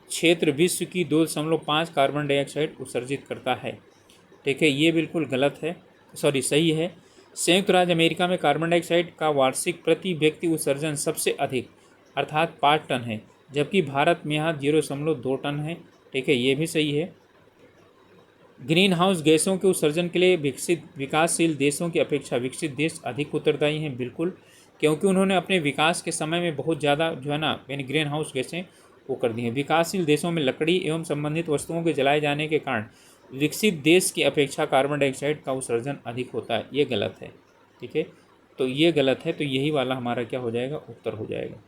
क्षेत्र विश्व की 2.5 कार्बन डाइऑक्साइड उत्सर्जित करता है। ठीक है, ये बिल्कुल गलत है, सॉरी सही है। संयुक्त राज्य अमेरिका में कार्बन डाइऑक्साइड का वार्षिक प्रति व्यक्ति उत्सर्जन सबसे अधिक अर्थात 5 टन है, जबकि भारत में यहाँ 0.2 टन है। ठीक है, ये भी सही है। ग्रीन हाउस गैसों के उत्सर्जन के लिए विकासशील देशों की अपेक्षा विकसित देश अधिक उत्तरदायी हैं, बिल्कुल, क्योंकि उन्होंने अपने विकास के समय में बहुत ज़्यादा जो है ना यानी ग्रीन हाउस गैसें वो कर दी हैं। विकासशील देशों में लकड़ी एवं संबंधित वस्तुओं के जलाए जाने के कारण विकसित देश की अपेक्षा कार्बन डाइऑक्साइड का उत्सर्जन अधिक होता है, ये गलत है। ठीक है, तो ये गलत है, तो यही वाला हमारा क्या हो जाएगा, उत्तर हो जाएगा।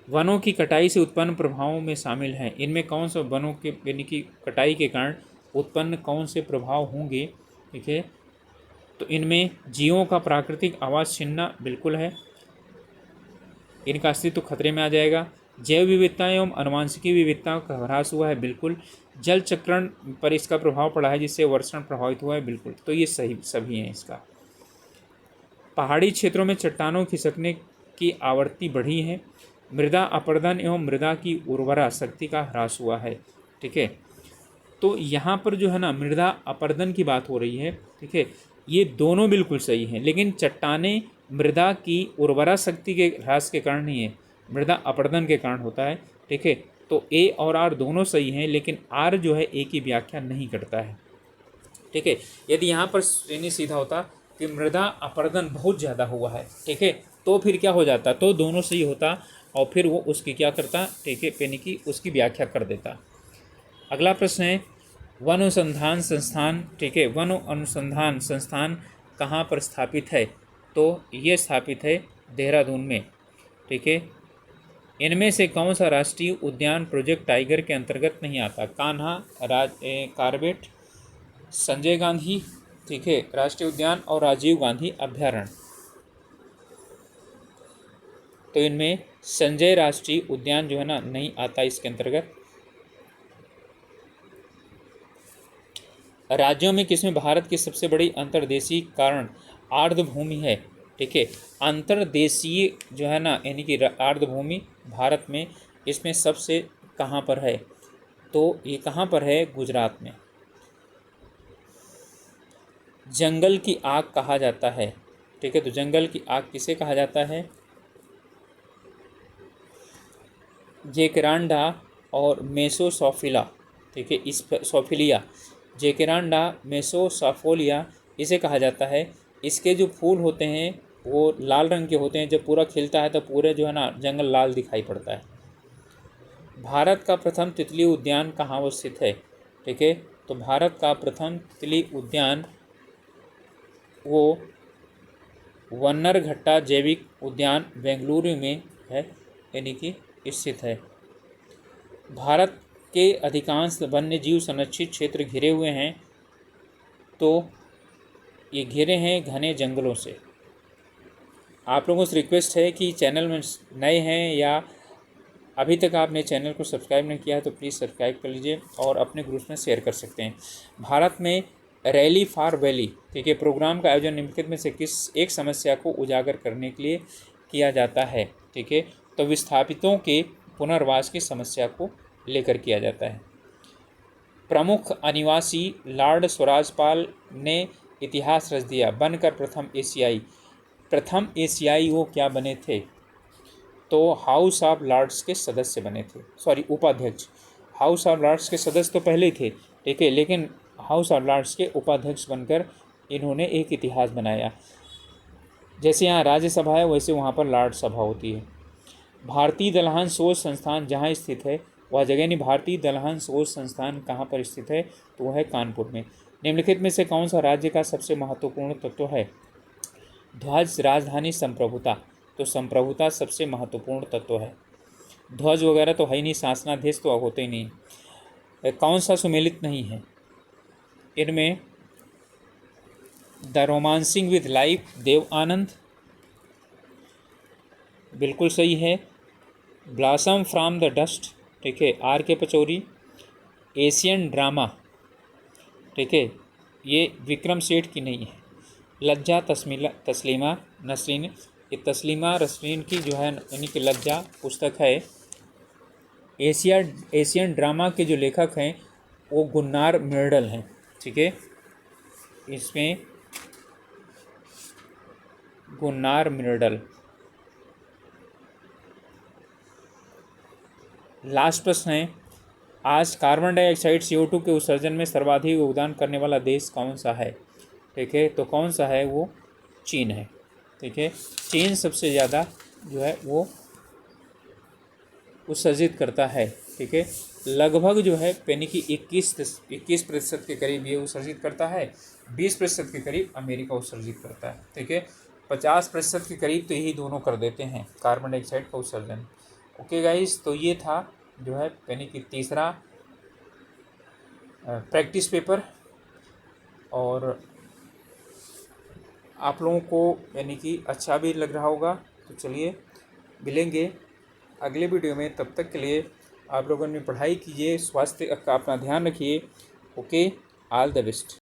वनों की कटाई से उत्पन्न प्रभावों में शामिल हैं, इनमें कौन सा वनों के यानी कि कटाई के कारण उत्पन्न कौन से प्रभाव होंगे। ठीक है, तो इनमें जीवों का प्राकृतिक आवास छीनना बिल्कुल है, इनका अस्तित्व खतरे में आ जाएगा। जैव विविधता एवं अनुवांशिकी विविधता का ह्रास हुआ है, बिल्कुल। जल चक्रण पर इसका प्रभाव पड़ा है, जिससे वर्षण प्रभावित हुआ है, बिल्कुल, तो ये सही सभी हैं इसका। पहाड़ी क्षेत्रों में चट्टानों खिसकने की आवृत्ति बढ़ी है। मृदा अपरदन एवं मृदा की उर्वरा शक्ति का ह्रास हुआ है। ठीक है, तो यहाँ पर जो है ना मृदा अपरदन की बात हो रही है। ठीक है, ये दोनों बिल्कुल सही हैं, लेकिन चट्टाने मृदा की उर्वरा शक्ति के ह्रास के कारण नहीं है, मृदा अपरदन के कारण होता है। ठीक है, तो ए और आर दोनों सही हैं, लेकिन आर जो है ए की व्याख्या नहीं करता है। ठीक है। यदि यहाँ पर यानी सीधा होता कि मृदा अपरदन बहुत ज़्यादा हुआ है, ठीक है, तो फिर क्या हो जाता, तो दोनों सही होता और फिर वो उसकी क्या करता, ठीक है, यानी कि उसकी व्याख्या कर देता। अगला प्रश्न है वन अनुसंधान संस्थान, ठीक है, वन अनुसंधान संस्थान कहाँ पर स्थापित है, तो ये स्थापित है देहरादून में, ठीक है। इनमें से कौन सा राष्ट्रीय उद्यान प्रोजेक्ट टाइगर के अंतर्गत नहीं आता, कान्हा कॉर्बेट, संजय गांधी, ठीक है, राष्ट्रीय उद्यान और राजीव गांधी अभ्यारण्य। तो इनमें संजय राष्ट्रीय उद्यान जो है ना नहीं आता इसके अंतर्गत। राज्यों में किसमें भारत की सबसे बड़ी अंतर्देशीय कारण आर्द्रभूमि है, ठीक है। अंतर्देशीय जो है ना यानी कि आर्द्रभूमि भारत में इसमें सबसे कहाँ पर है, तो ये कहाँ पर है, गुजरात में। जंगल की आग कहा जाता है, ठीक है, तो जंगल की आग किसे कहा जाता है, जेकरांडा और मेसोसोफिला, ठीक है, इस सोफिलिया, जेकरांडा मेसोसोफोलिया इसे कहा जाता है। इसके जो फूल होते हैं वो लाल रंग के होते हैं, जब पूरा खिलता है तो पूरे जो है ना जंगल लाल दिखाई पड़ता है। भारत का प्रथम तितली उद्यान कहाँ स्थित है, ठीक है, तो भारत का प्रथम तितली उद्यान वो वन्नरघट्टा जैविक उद्यान बेंगलुरु में है, यानी कि स्थित है। भारत के अधिकांश वन्यजीव संरक्षित क्षेत्र घिरे हुए हैं, तो ये घिरे हैं घने जंगलों से। आप लोगों से रिक्वेस्ट है कि चैनल में नए हैं या अभी तक आपने चैनल को सब्सक्राइब नहीं किया है तो प्लीज़ सब्सक्राइब कर लीजिए और अपने ग्रुप्स में शेयर कर सकते हैं। भारत में रैली फॉर वैली, ठीक है, प्रोग्राम का आयोजन निम्नलिखित में से किस एक समस्या को उजागर करने के लिए किया जाता है, ठीक है, तो विस्थापितों के पुनर्वास की समस्या को लेकर किया जाता है। प्रमुख अनिवासी लॉर्ड स्वराजपाल ने इतिहास रच दिया, बनकर प्रथम एशियाई वो क्या बने थे, तो हाउस ऑफ लॉर्ड्स के सदस्य बने थे, सॉरी उपाध्यक्ष। हाउस ऑफ लॉर्ड्स के सदस्य तो पहले ही थे, ठीक है, लेकिन हाउस ऑफ लॉर्ड्स के उपाध्यक्ष बनकर इन्होंने एक इतिहास बनाया। जैसे यहाँ राज्यसभा है वैसे वहाँ पर लॉर्ड सभा होती है। भारतीय दलहन शोध संस्थान जहाँ स्थित है वह जगह नहीं, भारतीय दलहन शोध संस्थान कहाँ पर स्थित है, तो वह है कानपुर में। निम्नलिखित में से कौन सा राज्य का सबसे महत्वपूर्ण तत्व है, ध्वज, राजधानी, संप्रभुता, तो संप्रभुता सबसे महत्वपूर्ण तत्व है। ध्वज वगैरह तो है ही नहीं, शासनाधीश तो होते ही नहीं। कौन सा सुमेलित नहीं है, इनमें the romancing with life, Dev Anand, बिल्कुल सही है। ब्लॉसम फ्रॉम द डस्ट, ठीक है, आर के पचौरी। एशियन ड्रामा, ठीक है, ये विक्रम सेठ की नहीं है। लज्जा तस्लीमा नसरीन, ये तस्लीमा नसरीन की जो है यानी कि लज्जा पुस्तक है। एशियन ड्रामा के जो लेखक हैं वो गुन्नार मिर्डल हैं, ठीक है, इसमें गुन्नार मिर्डल। लास्ट प्रश्न है, आज कार्बन डाइऑक्साइड CO2 के उत्सर्जन में सर्वाधिक योगदान करने वाला देश कौन सा है, ठीक है, तो कौन सा है, वो चीन है, ठीक है। चीन सबसे ज़्यादा जो है वो उत्सर्जित करता है, ठीक है, लगभग जो है यानी कि 21% के करीब ये उत्सर्जित करता है, 20% के करीब अमेरिका उत्सर्जित करता है, ठीक है, 50% के करीब तो यही दोनों कर देते हैं कार्बन डाइऑक्साइड का उत्सर्जन। ओके गाइस, तो ये था जो है यानी कि तीसरा प्रैक्टिस पेपर, और आप लोगों को यानी कि अच्छा भी लग रहा होगा। तो चलिए मिलेंगे अगले वीडियो में, तब तक के लिए आप लोगों ने पढ़ाई कीजिए, स्वास्थ्य का अपना ध्यान रखिए। Okay, all the best.